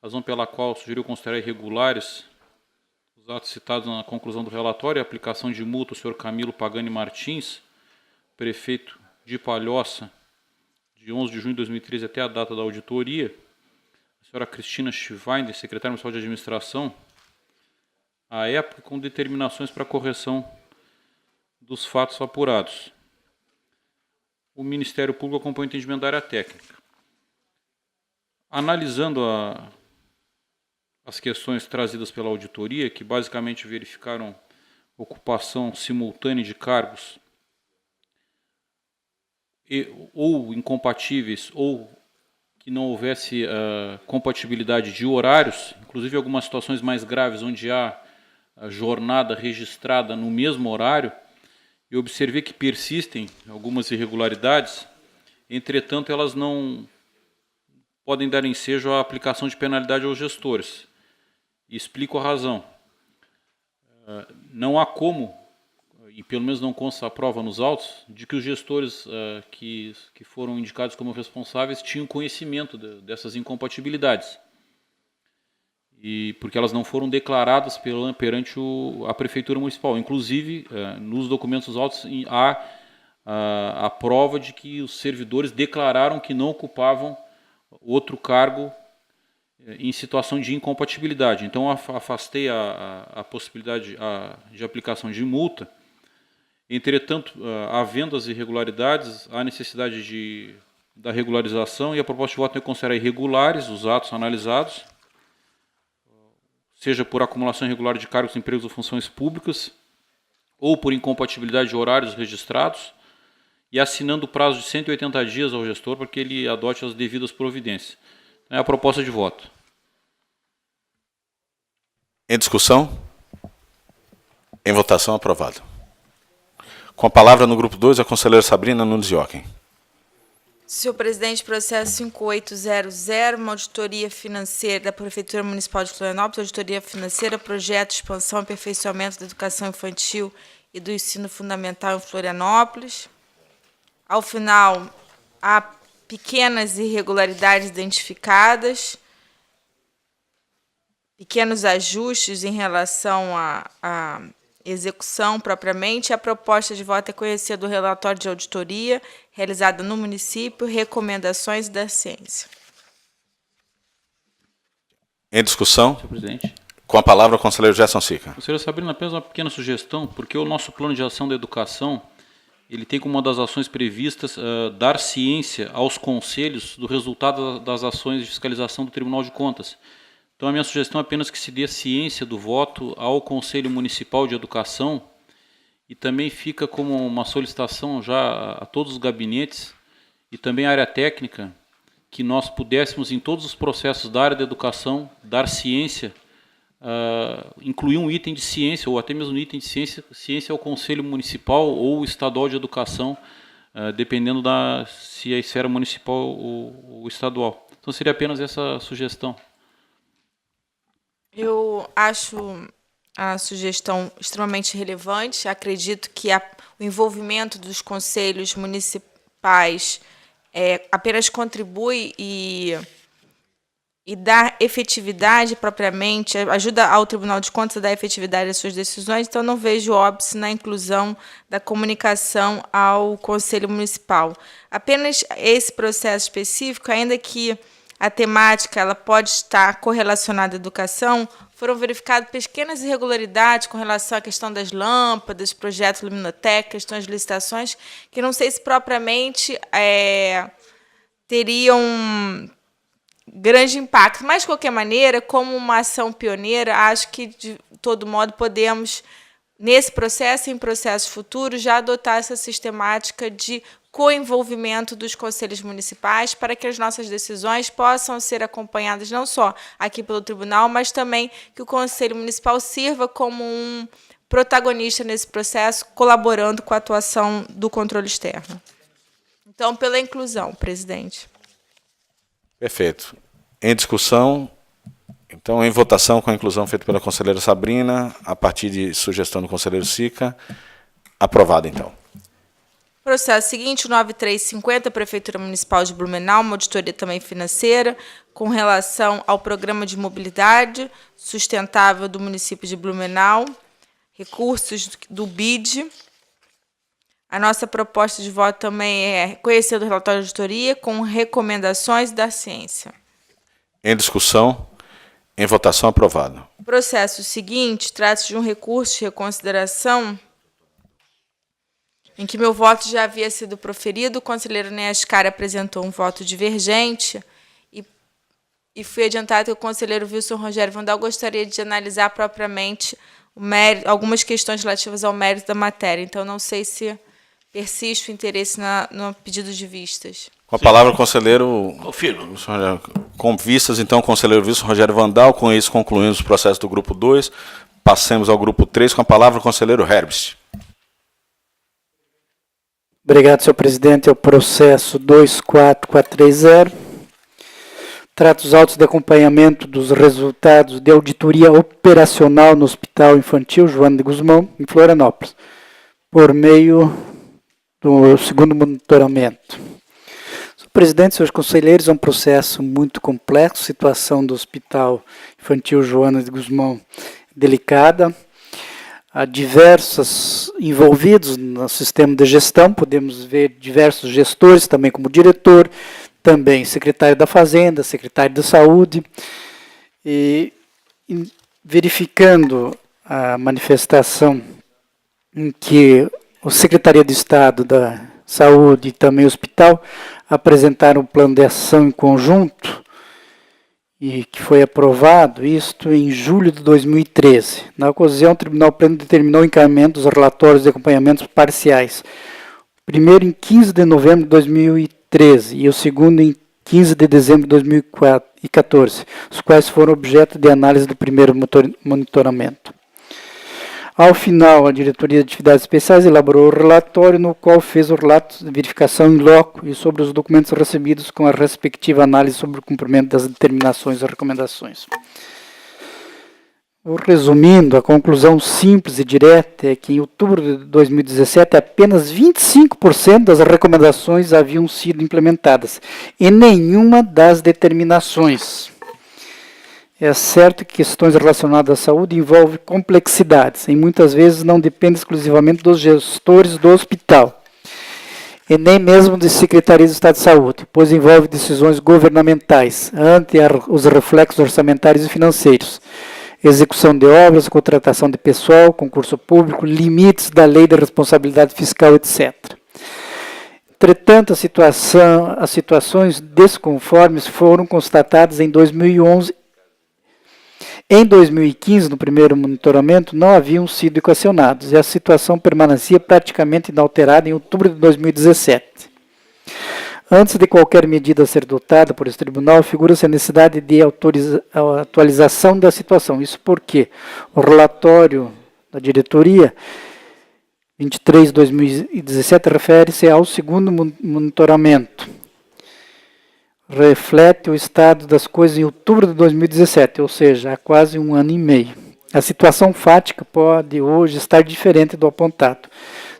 razão pela qual sugeriu considerar irregulares os atos citados na conclusão do relatório, a aplicação de multa ao senhor Camilo Pagani Martins, prefeito de Palhoça, de 11 de junho de 2013 até a data da auditoria, a senhora Cristina Schiweinder, secretária municipal de administração, à época, com determinações para correção dos fatos apurados. O Ministério Público acompanhou o entendimento da área técnica. Analisando as questões trazidas pela auditoria, que basicamente verificaram ocupação simultânea de cargos ou incompatíveis, ou que não houvesse compatibilidade de horários, inclusive algumas situações mais graves, onde há a jornada registrada no mesmo horário, eu observei que persistem algumas irregularidades, entretanto, elas não podem dar ensejo à aplicação de penalidade aos gestores. E explico a razão. Não há como, e pelo menos não consta a prova nos autos, de que os gestores que foram indicados como responsáveis tinham conhecimento dessas incompatibilidades. E porque elas não foram declaradas perante a Prefeitura Municipal. Inclusive, nos documentos dos autos há a prova de que os servidores declararam que não ocupavam outro cargo em situação de incompatibilidade. Então, afastei a possibilidade de aplicação de multa. Entretanto, havendo as irregularidades, há necessidade da regularização e a proposta de voto é considerar irregulares os atos analisados, seja por acumulação irregular de cargos, empregos ou funções públicas, ou por incompatibilidade de horários registrados, e assinando o prazo de 180 dias ao gestor para que ele adote as devidas providências. É a proposta de voto. Em discussão? Em votação, aprovado. Com a palavra no grupo 2, a conselheira Sabrina Nunes Jochen. Senhor presidente, processo 5800, uma auditoria financeira da Prefeitura Municipal de Florianópolis, auditoria financeira, projeto de expansão e aperfeiçoamento da educação infantil e do ensino fundamental em Florianópolis. Ao final, há pequenas irregularidades identificadas, pequenos ajustes em relação à execução propriamente. A proposta de voto é conhecer do relatório de auditoria realizada no município, recomendações da ciência. Em discussão? Senhor presidente. Com a palavra, o conselheiro Gerson Sica. Conselheiro Sabrina, apenas uma pequena sugestão, porque o nosso plano de ação da educação, ele tem como uma das ações previstas dar ciência aos conselhos do resultado das ações de fiscalização do Tribunal de Contas. Então, a minha sugestão é apenas que se dê ciência do voto ao Conselho Municipal de Educação e também fica como uma solicitação já a todos os gabinetes e também à área técnica que nós pudéssemos, em todos os processos da área da educação, dar ciência, incluir um item de ciência, ou até mesmo um item de ciência ao Conselho Municipal ou Estadual de Educação, dependendo se é esfera municipal ou estadual. Então, seria apenas essa sugestão. Eu acho a sugestão extremamente relevante. Acredito que o envolvimento dos conselhos municipais apenas contribui e dá efetividade propriamente, ajuda ao Tribunal de Contas a dar efetividade às suas decisões, então não vejo óbice na inclusão da comunicação ao Conselho Municipal. Apenas esse processo específico, ainda que a temática ela pode estar correlacionada à educação, foram verificadas pequenas irregularidades com relação à questão das lâmpadas, projetos Luminoteca, questões de licitações, que não sei se propriamente teriam grande impacto. Mas, de qualquer maneira, como uma ação pioneira, acho que, de todo modo, podemos, nesse processo e em processos futuros, já adotar essa sistemática de co-envolvimento dos conselhos municipais para que as nossas decisões possam ser acompanhadas não só aqui pelo tribunal, mas também que o Conselho Municipal sirva como um protagonista nesse processo, colaborando com a atuação do controle externo. Então, pela inclusão, presidente. Perfeito. Em discussão, então, em votação com a inclusão feita pela conselheira Sabrina, a partir de sugestão do conselheiro Sica, aprovado, então. Processo seguinte, 9350, Prefeitura Municipal de Blumenau, uma auditoria também financeira, com relação ao Programa de Mobilidade Sustentável do município de Blumenau, recursos do BID. A nossa proposta de voto também é conhecer o relatório de auditoria com recomendações da ciência. Em discussão, em votação, aprovado. Processo seguinte, trata-se de um recurso de reconsideração em que meu voto já havia sido proferido, o conselheiro Neascar apresentou um voto divergente e foi adiantado que o conselheiro Wilson Rogério Vandal gostaria de analisar propriamente algumas questões relativas ao mérito da matéria. Então, não sei se persiste o interesse no pedido de vistas. Com a palavra, o conselheiro... Confirmo. Com vistas, então, o conselheiro Wilson Rogério Vandal. Com isso, concluímos o processo do grupo 2. Passemos ao grupo 3. Com a palavra, o conselheiro Herbst. Obrigado, senhor presidente. É o processo 24430. Trata os autos de acompanhamento dos resultados de auditoria operacional no Hospital Infantil Joana de Guzmão, em Florianópolis, por meio do segundo monitoramento. Senhor presidente, senhores conselheiros, é um processo muito complexo. A situação do Hospital Infantil Joana de Guzmão delicada. Há diversos envolvidos no sistema de gestão, podemos ver diversos gestores, também como diretor, também secretário da Fazenda, secretário da Saúde, e verificando a manifestação em que a Secretaria de Estado da Saúde e também o hospital apresentaram um plano de ação em conjunto, e que foi aprovado, isto em julho de 2013. Na ocasião, o Tribunal Pleno determinou o encaminhamento dos relatórios de acompanhamentos parciais. O primeiro em 15 de novembro de 2013 e o segundo em 15 de dezembro de 2014, os quais foram objeto de análise do primeiro monitoramento. Ao final, a Diretoria de Atividades Especiais elaborou o relatório, no qual fez o relato de verificação em loco e sobre os documentos recebidos com a respectiva análise sobre o cumprimento das determinações e recomendações. Resumindo, a conclusão simples e direta é que em outubro de 2017 apenas 25% das recomendações haviam sido implementadas e nenhuma das determinações. É certo que questões relacionadas à saúde envolvem complexidades e muitas vezes não dependem exclusivamente dos gestores do hospital e nem mesmo de secretarias de Estado de Saúde, pois envolve decisões governamentais ante os reflexos orçamentários e financeiros, execução de obras, contratação de pessoal, concurso público, limites da lei da responsabilidade fiscal, etc. Entretanto, as situações desconformes foram constatadas em 2011. Em 2015, no primeiro monitoramento, não haviam sido equacionados e a situação permanecia praticamente inalterada em outubro de 2017. Antes de qualquer medida ser adotada por esse tribunal, figura-se a necessidade de atualização da situação. Isso porque o relatório da diretoria 23 de 2017 refere-se ao segundo monitoramento. Reflete o estado das coisas em outubro de 2017, ou seja, há quase um ano e meio. A situação fática pode hoje estar diferente do apontado,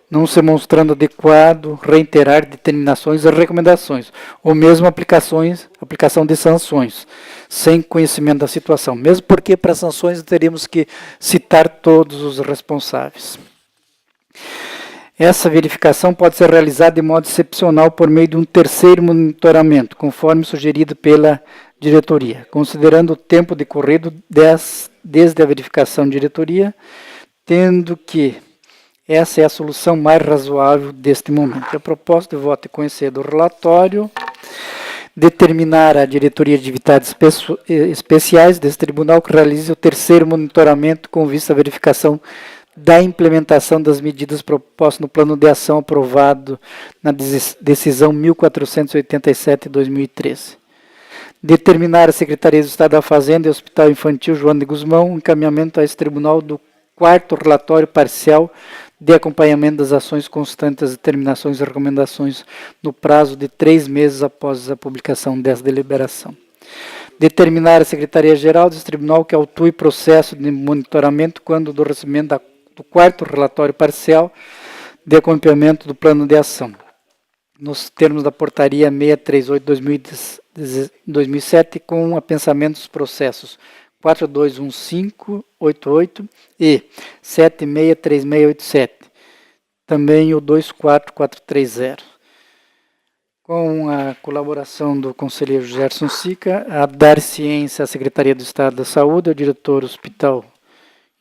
não se mostrando adequado reiterar determinações e recomendações, ou mesmo aplicação de sanções, sem conhecimento da situação, mesmo porque para sanções teríamos que citar todos os responsáveis. Essa verificação pode ser realizada de modo excepcional por meio de um terceiro monitoramento, conforme sugerido pela diretoria, considerando o tempo decorrido desde a verificação de diretoria, tendo que essa é a solução mais razoável deste momento. A proposta de voto é conhecer do relatório Determinar a diretoria de atividades especiais desse tribunal que realize o terceiro monitoramento com vista à verificação da implementação das medidas propostas no plano de ação aprovado na decisão 1487/2013. Determinar a Secretaria de Estado da Fazenda e Hospital Infantil Joana de Guzmão o encaminhamento a esse tribunal do 4º relatório parcial de acompanhamento das ações constantes, determinações e recomendações no prazo de 3 meses após a publicação dessa deliberação. Determinar a Secretaria-Geral desse tribunal que autue processo de monitoramento quando do recebimento do 4º relatório parcial de acompanhamento do plano de ação, nos termos da portaria 638/2007, com apensamento dos processos 421588 e 763687, também o 24430. Com a colaboração do conselheiro Gerson Sica, a dar ciência à Secretaria do Estado da Saúde, ao diretor do Hospital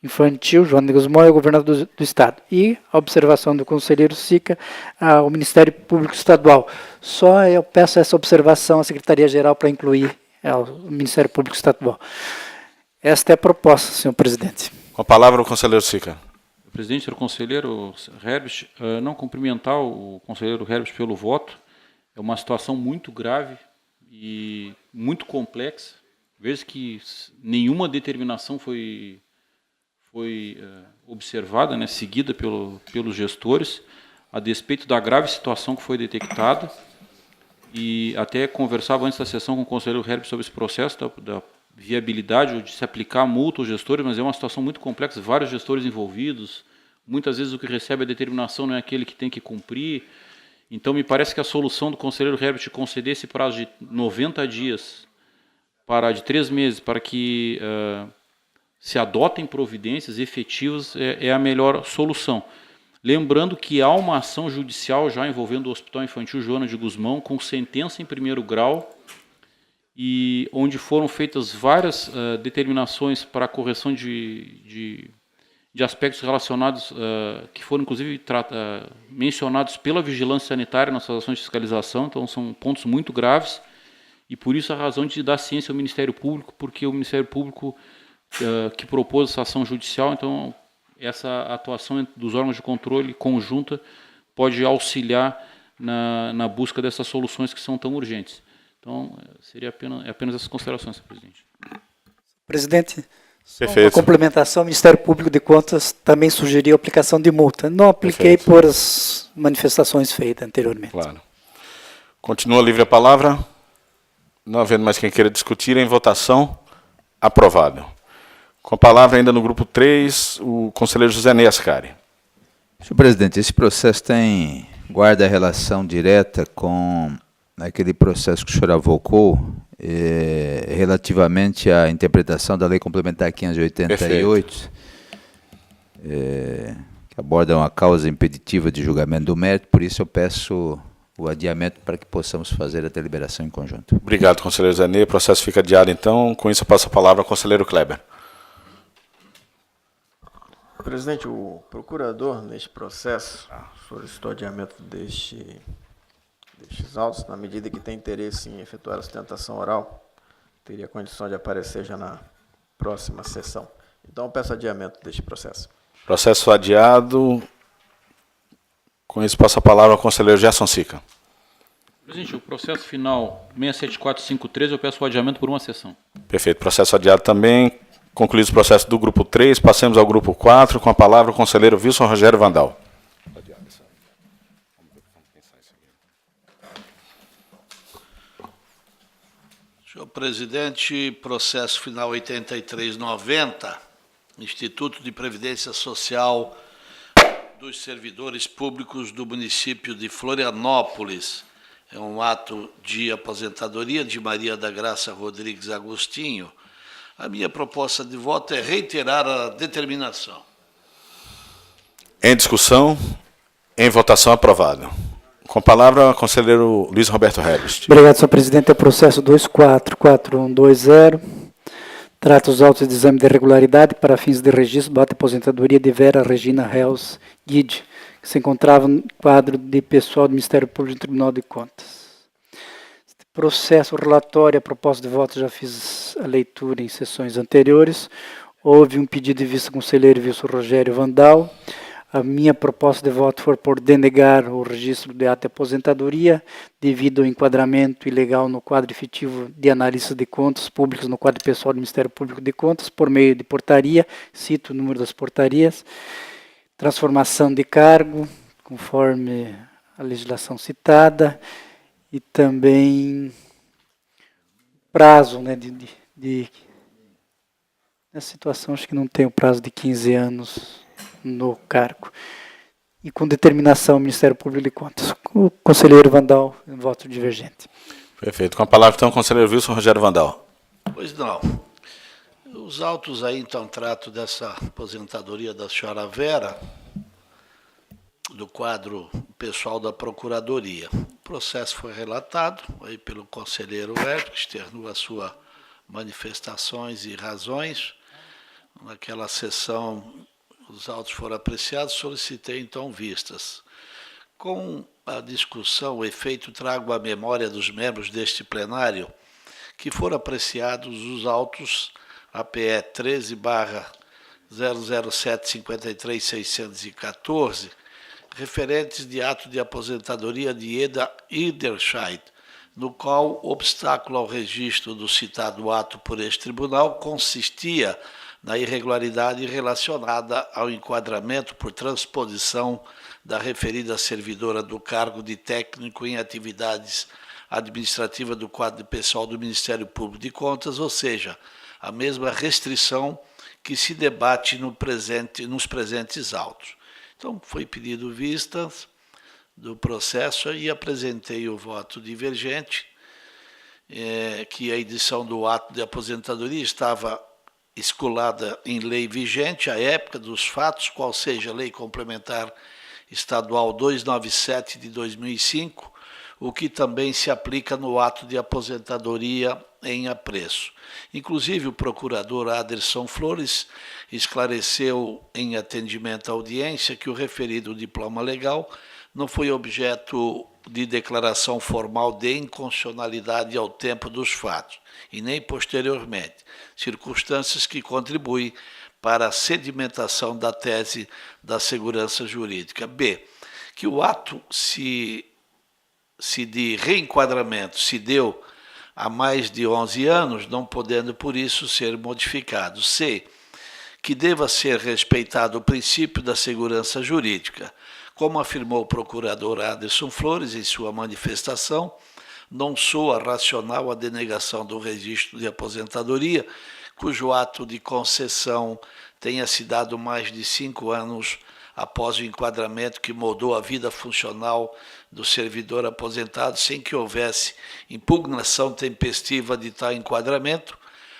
Infantil, Joana de Guzmão, e ao governador do Estado. E a observação do conselheiro Sica ao Ministério Público Estadual. Só eu peço essa observação à Secretaria-Geral para incluir o Ministério Público Estadual. Esta é a proposta, senhor presidente. Com a palavra o conselheiro Sica. Presidente, senhor conselheiro Herbst, não cumprimentar o conselheiro Herbst pelo voto. É uma situação muito grave e muito complexa. Veja que nenhuma determinação foi observada, né, seguida pelos gestores, a despeito da grave situação que foi detectada. E até conversava antes da sessão com o conselheiro Herbst sobre esse processo da viabilidade de se aplicar multa aos gestores, mas é uma situação muito complexa, vários gestores envolvidos, muitas vezes o que recebe a determinação não é aquele que tem que cumprir. Então, me parece que a solução do conselheiro Herbst conceder esse prazo de 90 dias, de 3 meses, para que se adotem providências efetivas, é a melhor solução. Lembrando que há uma ação judicial já envolvendo o Hospital Infantil Joana de Guzmão, com sentença em 1º grau, e onde foram feitas várias determinações para a correção de aspectos relacionados, que foram inclusive mencionados pela vigilância sanitária nas suas ações de fiscalização. Então são pontos muito graves, e por isso a razão de dar ciência ao Ministério Público, porque o Ministério Público que propôs essa ação judicial, então essa atuação dos órgãos de controle conjunta pode auxiliar na busca dessas soluções que são tão urgentes. Então, seria apenas essas considerações, senhor presidente. Presidente, Perfeito. Uma complementação, o Ministério Público de Contas também sugeriu a aplicação de multa. Não apliquei por as manifestações feitas anteriormente. Claro. Continua livre a palavra. Não havendo mais quem queira discutir, em votação, aprovado. Com a palavra ainda no grupo 3, o conselheiro José Ney Ascari. Senhor presidente, esse processo guarda relação direta com aquele processo que o senhor avocou, relativamente à interpretação da Lei Complementar 588, que aborda uma causa impeditiva de julgamento do mérito. Por isso eu peço o adiamento para que possamos fazer a deliberação em conjunto. Obrigado, conselheiro José Ney. O processo fica adiado, então. Com isso, eu passo a palavra ao conselheiro Kleber. Presidente, o procurador, neste processo, solicitou adiamento destes autos, na medida que tem interesse em efetuar a sustentação oral, teria condição de aparecer já na próxima sessão. Então, peço adiamento deste processo. Processo adiado. Com isso, passo a palavra ao conselheiro Gerson Sica. Presidente, o processo final 674513, eu peço o adiamento por uma sessão. Perfeito. Processo adiado também. Concluído o processo do grupo 3, passemos ao grupo 4, com a palavra o conselheiro Wilson Rogério Vandal. Senhor presidente, processo final 8390, Instituto de Previdência Social dos Servidores Públicos do município de Florianópolis. É um ato de aposentadoria de Maria da Graça Rodrigues Agostinho. A minha proposta de voto é reiterar a determinação. Em discussão, em votação, aprovado. Com a palavra, o conselheiro Luiz Roberto Herbst. Obrigado, senhor presidente. É o processo 244120. Trata os autos de exame de regularidade para fins de registro do ato de aposentadoria de Vera Regina Reus Guide, que se encontrava no quadro de pessoal do Ministério Público do Tribunal de Contas. Este processo, o relatório, a proposta de voto, já fiz a leitura em sessões anteriores. Houve um pedido de vista do conselheiro Wilson Rogério Vandal. A minha proposta de voto foi por denegar o registro de ato de aposentadoria, devido ao enquadramento ilegal no quadro efetivo de analistas de contas públicos, no quadro pessoal do Ministério Público de Contas, por meio de portaria, cito o número das portarias, transformação de cargo, conforme a legislação citada, e também prazo, né, nessa situação, acho que não tem o prazo de 15 anos no cargo. E com determinação, o Ministério Público de Contas. O conselheiro Vandal, voto divergente. Perfeito. Com a palavra, então, o conselheiro Wilson Rogério Vandal. Pois não. Os autos aí, então, tratam dessa aposentadoria da senhora Vera, do quadro pessoal da Procuradoria. O processo foi relatado aí pelo conselheiro Hélio, que externou as suas manifestações e razões. Naquela sessão, os autos foram apreciados, solicitei, então, vistas. Com a discussão, o efeito, trago à memória dos membros deste plenário que foram apreciados os autos APE 13/00753-614, referentes de ato de aposentadoria de Eda Iderscheid, no qual o obstáculo ao registro do citado ato por este tribunal consistia na irregularidade relacionada ao enquadramento por transposição da referida servidora do cargo de técnico em atividades administrativas do quadro de pessoal do Ministério Público de Contas, ou seja, a mesma restrição que se debate nos presentes autos. Então, foi pedido vistas do processo e apresentei o voto divergente, que a edição do ato de aposentadoria estava esculada em lei vigente à época dos fatos, qual seja a Lei Complementar Estadual 297 de 2005, o que também se aplica no ato de aposentadoria em apreço. Inclusive, o procurador Aderson Flores esclareceu em atendimento à audiência que o referido diploma legal não foi objeto de declaração formal de inconstitucionalidade ao tempo dos fatos, e nem posteriormente, circunstâncias que contribuem para a sedimentação da tese da segurança jurídica. B, que o ato de reenquadramento se deu há mais de 11 anos, não podendo, por isso, ser modificado. C, que deva ser respeitado o princípio da segurança jurídica. Como afirmou o procurador Aderson Flores em sua manifestação, não soa racional a denegação do registro de aposentadoria, cujo ato de concessão tenha se dado mais de 5 anos após o enquadramento que mudou a vida funcional do servidor aposentado, sem que houvesse impugnação tempestiva de tal enquadramento,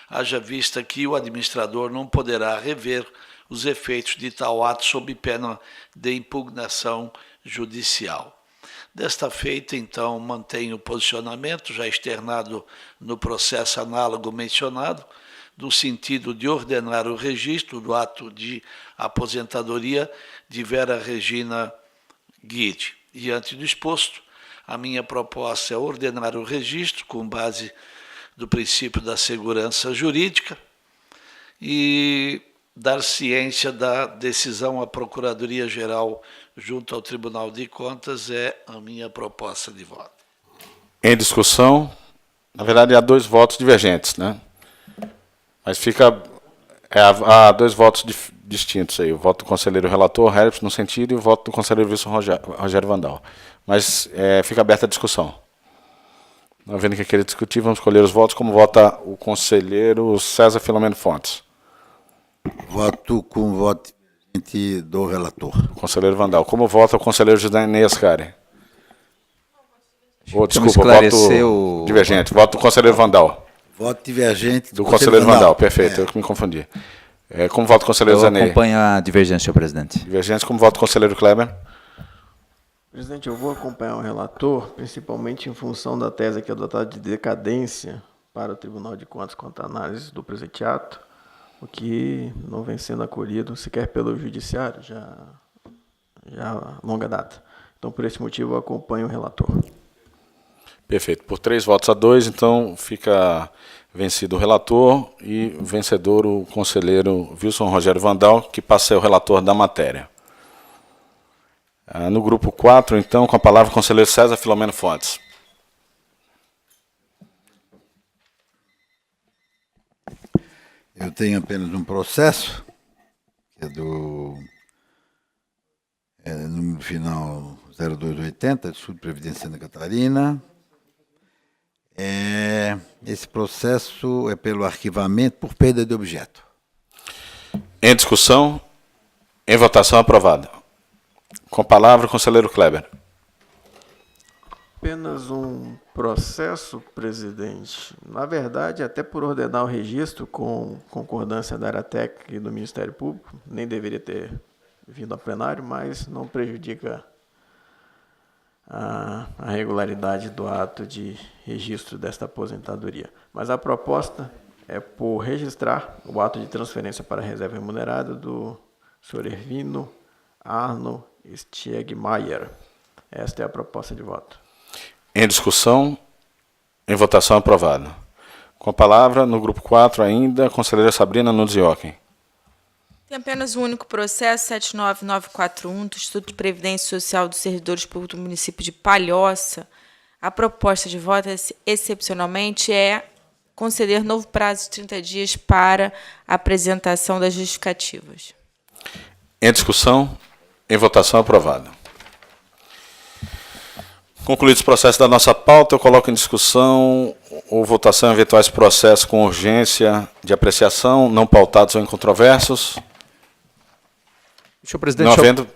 haja vista que o administrador não poderá rever os efeitos de tal ato sob pena de impugnação judicial. Desta feita, então, mantenho o posicionamento já externado no processo análogo mencionado, no sentido de ordenar o registro do ato de aposentadoria de Vera Regina Guide. Diante do exposto, a minha proposta é ordenar o registro com base do princípio da segurança jurídica e dar ciência da decisão à Procuradoria-Geral junto ao Tribunal de Contas é a minha proposta de voto. Em discussão, na verdade, há 2 votos divergentes, né? Mas há 2 votos distintos aí, o voto do conselheiro relator, Herbert, no sentido, e o voto do conselheiro Wilson Rogério Vandal. Mas fica aberta a discussão. Não havendo que querer discutir, vamos escolher os votos. Como vota o conselheiro César Filomeno Fontes? Voto com voto do relator. Conselheiro Vandal. Como vota o conselheiro José Ney Ascari? Desculpa, voto divergente. Voto do conselheiro Vandal. Voto divergente do conselheiro Vandal. Perfeito, eu que me confundi. Como vota o conselheiro Zanei? Eu acompanho a divergência, senhor presidente. Divergência. Como vota o conselheiro Kleber? Presidente, eu vou acompanhar o relator, principalmente em função da tese que é adotada de decadência para o Tribunal de Contas quanto à análise do presente ato, o que não vem sendo acolhido sequer pelo Judiciário, já há longa data. Então, por esse motivo, eu acompanho o relator. Perfeito. Por 3 votos a 2, então fica vencido o relator e vencedor o conselheiro Wilson Rogério Vandal, que passa a ser o relator da matéria. No grupo 4, então, com a palavra o conselheiro César Filomeno Fontes. Eu tenho apenas um processo, que é do número final 0280, de Instituto de Previdência Santa Catarina. Esse processo é pelo arquivamento por perda de objeto. Em discussão, em votação, aprovada. Com a palavra, o conselheiro Kleber. Apenas um processo, presidente. Na verdade, até por ordenar o registro com concordância da área técnica e do Ministério Público, nem deveria ter vindo a plenário, mas não prejudica a regularidade do ato de registro desta aposentadoria. Mas a proposta é por registrar o ato de transferência para a reserva remunerada do senhor Ervino Arno Stiegmaier. Esta é a proposta de voto. Em discussão, em votação, aprovada. Com a palavra, no grupo 4 ainda, a conselheira Sabrina Nunes Iochen. Tem apenas um único processo, 79941, do Instituto de Previdência Social dos Servidores Públicos do município de Palhoça. A proposta de voto, excepcionalmente, é conceder novo prazo de 30 dias para a apresentação das justificativas. Em discussão, em votação, aprovada. Concluídos os processos da nossa pauta, eu coloco em discussão ou votação eventuais processos com urgência de apreciação, não pautados ou incontroversos. Senhor presidente, não havendo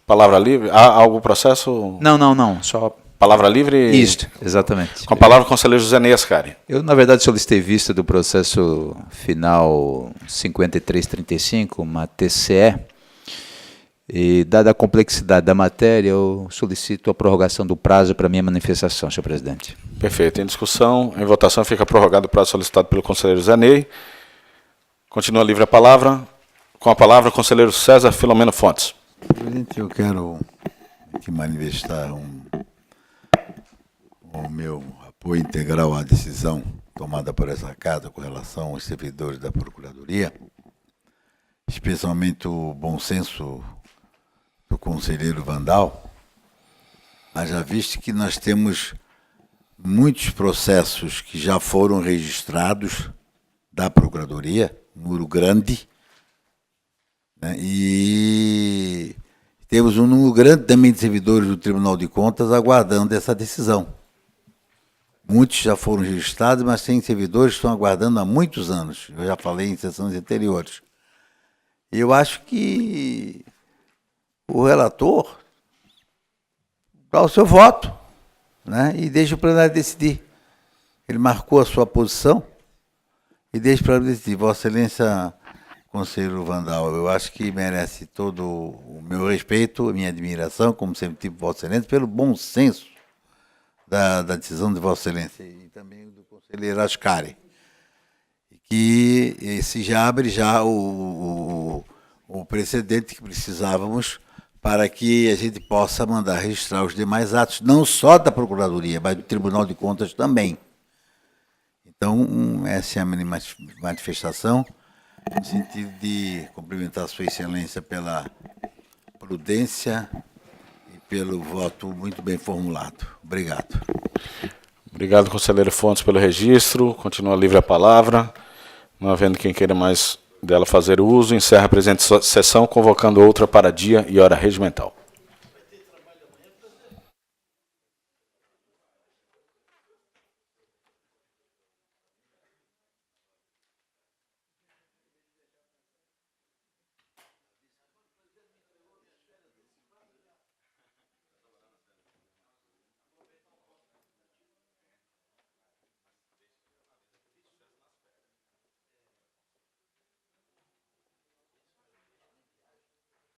palavra livre. Há algum processo? Não. Só palavra livre? Isso, exatamente. Com a palavra, o conselheiro José Ney Ascari. Eu, na verdade, solicitei vista do processo final 5335, uma TCE, e, dada a complexidade da matéria, eu solicito a prorrogação do prazo para minha manifestação, senhor presidente. Perfeito. Em discussão, em votação, fica prorrogado o prazo solicitado pelo conselheiro José Ney. Continua livre a palavra. Com a palavra, o conselheiro César Filomeno Fontes. Presidente, eu quero aqui manifestar o meu apoio integral à decisão tomada por essa casa com relação aos servidores da Procuradoria, especialmente o bom senso do conselheiro Vandal, haja visto que nós temos muitos processos que já foram registrados da Procuradoria, número grande, né, e temos um número grande também de servidores do Tribunal de Contas aguardando essa decisão. Muitos já foram registrados, mas tem servidores que estão aguardando há muitos anos. Eu já falei em sessões anteriores. Eu acho que o relator dá o seu voto, né, e deixa o plenário decidir. Ele marcou a sua posição e deixa o plenário decidir. Vossa Excelência, conselheiro Vandal, eu acho que merece todo o meu respeito, a minha admiração, como sempre tive Vossa Excelência, pelo bom senso da decisão de Vossa Excelência e também do conselheiro Ascari, que esse já abre já o precedente que precisávamos para que a gente possa mandar registrar os demais atos, não só da Procuradoria, mas do Tribunal de Contas também. Então, essa é a minha manifestação, no sentido de cumprimentar a Sua Excelência pela prudência e pelo voto muito bem formulado. Obrigado. Obrigado, conselheiro Fontes, pelo registro. Continua livre a palavra. Não havendo quem queira mais dela fazer uso, encerra a presente sessão, convocando outra para dia e hora regimental.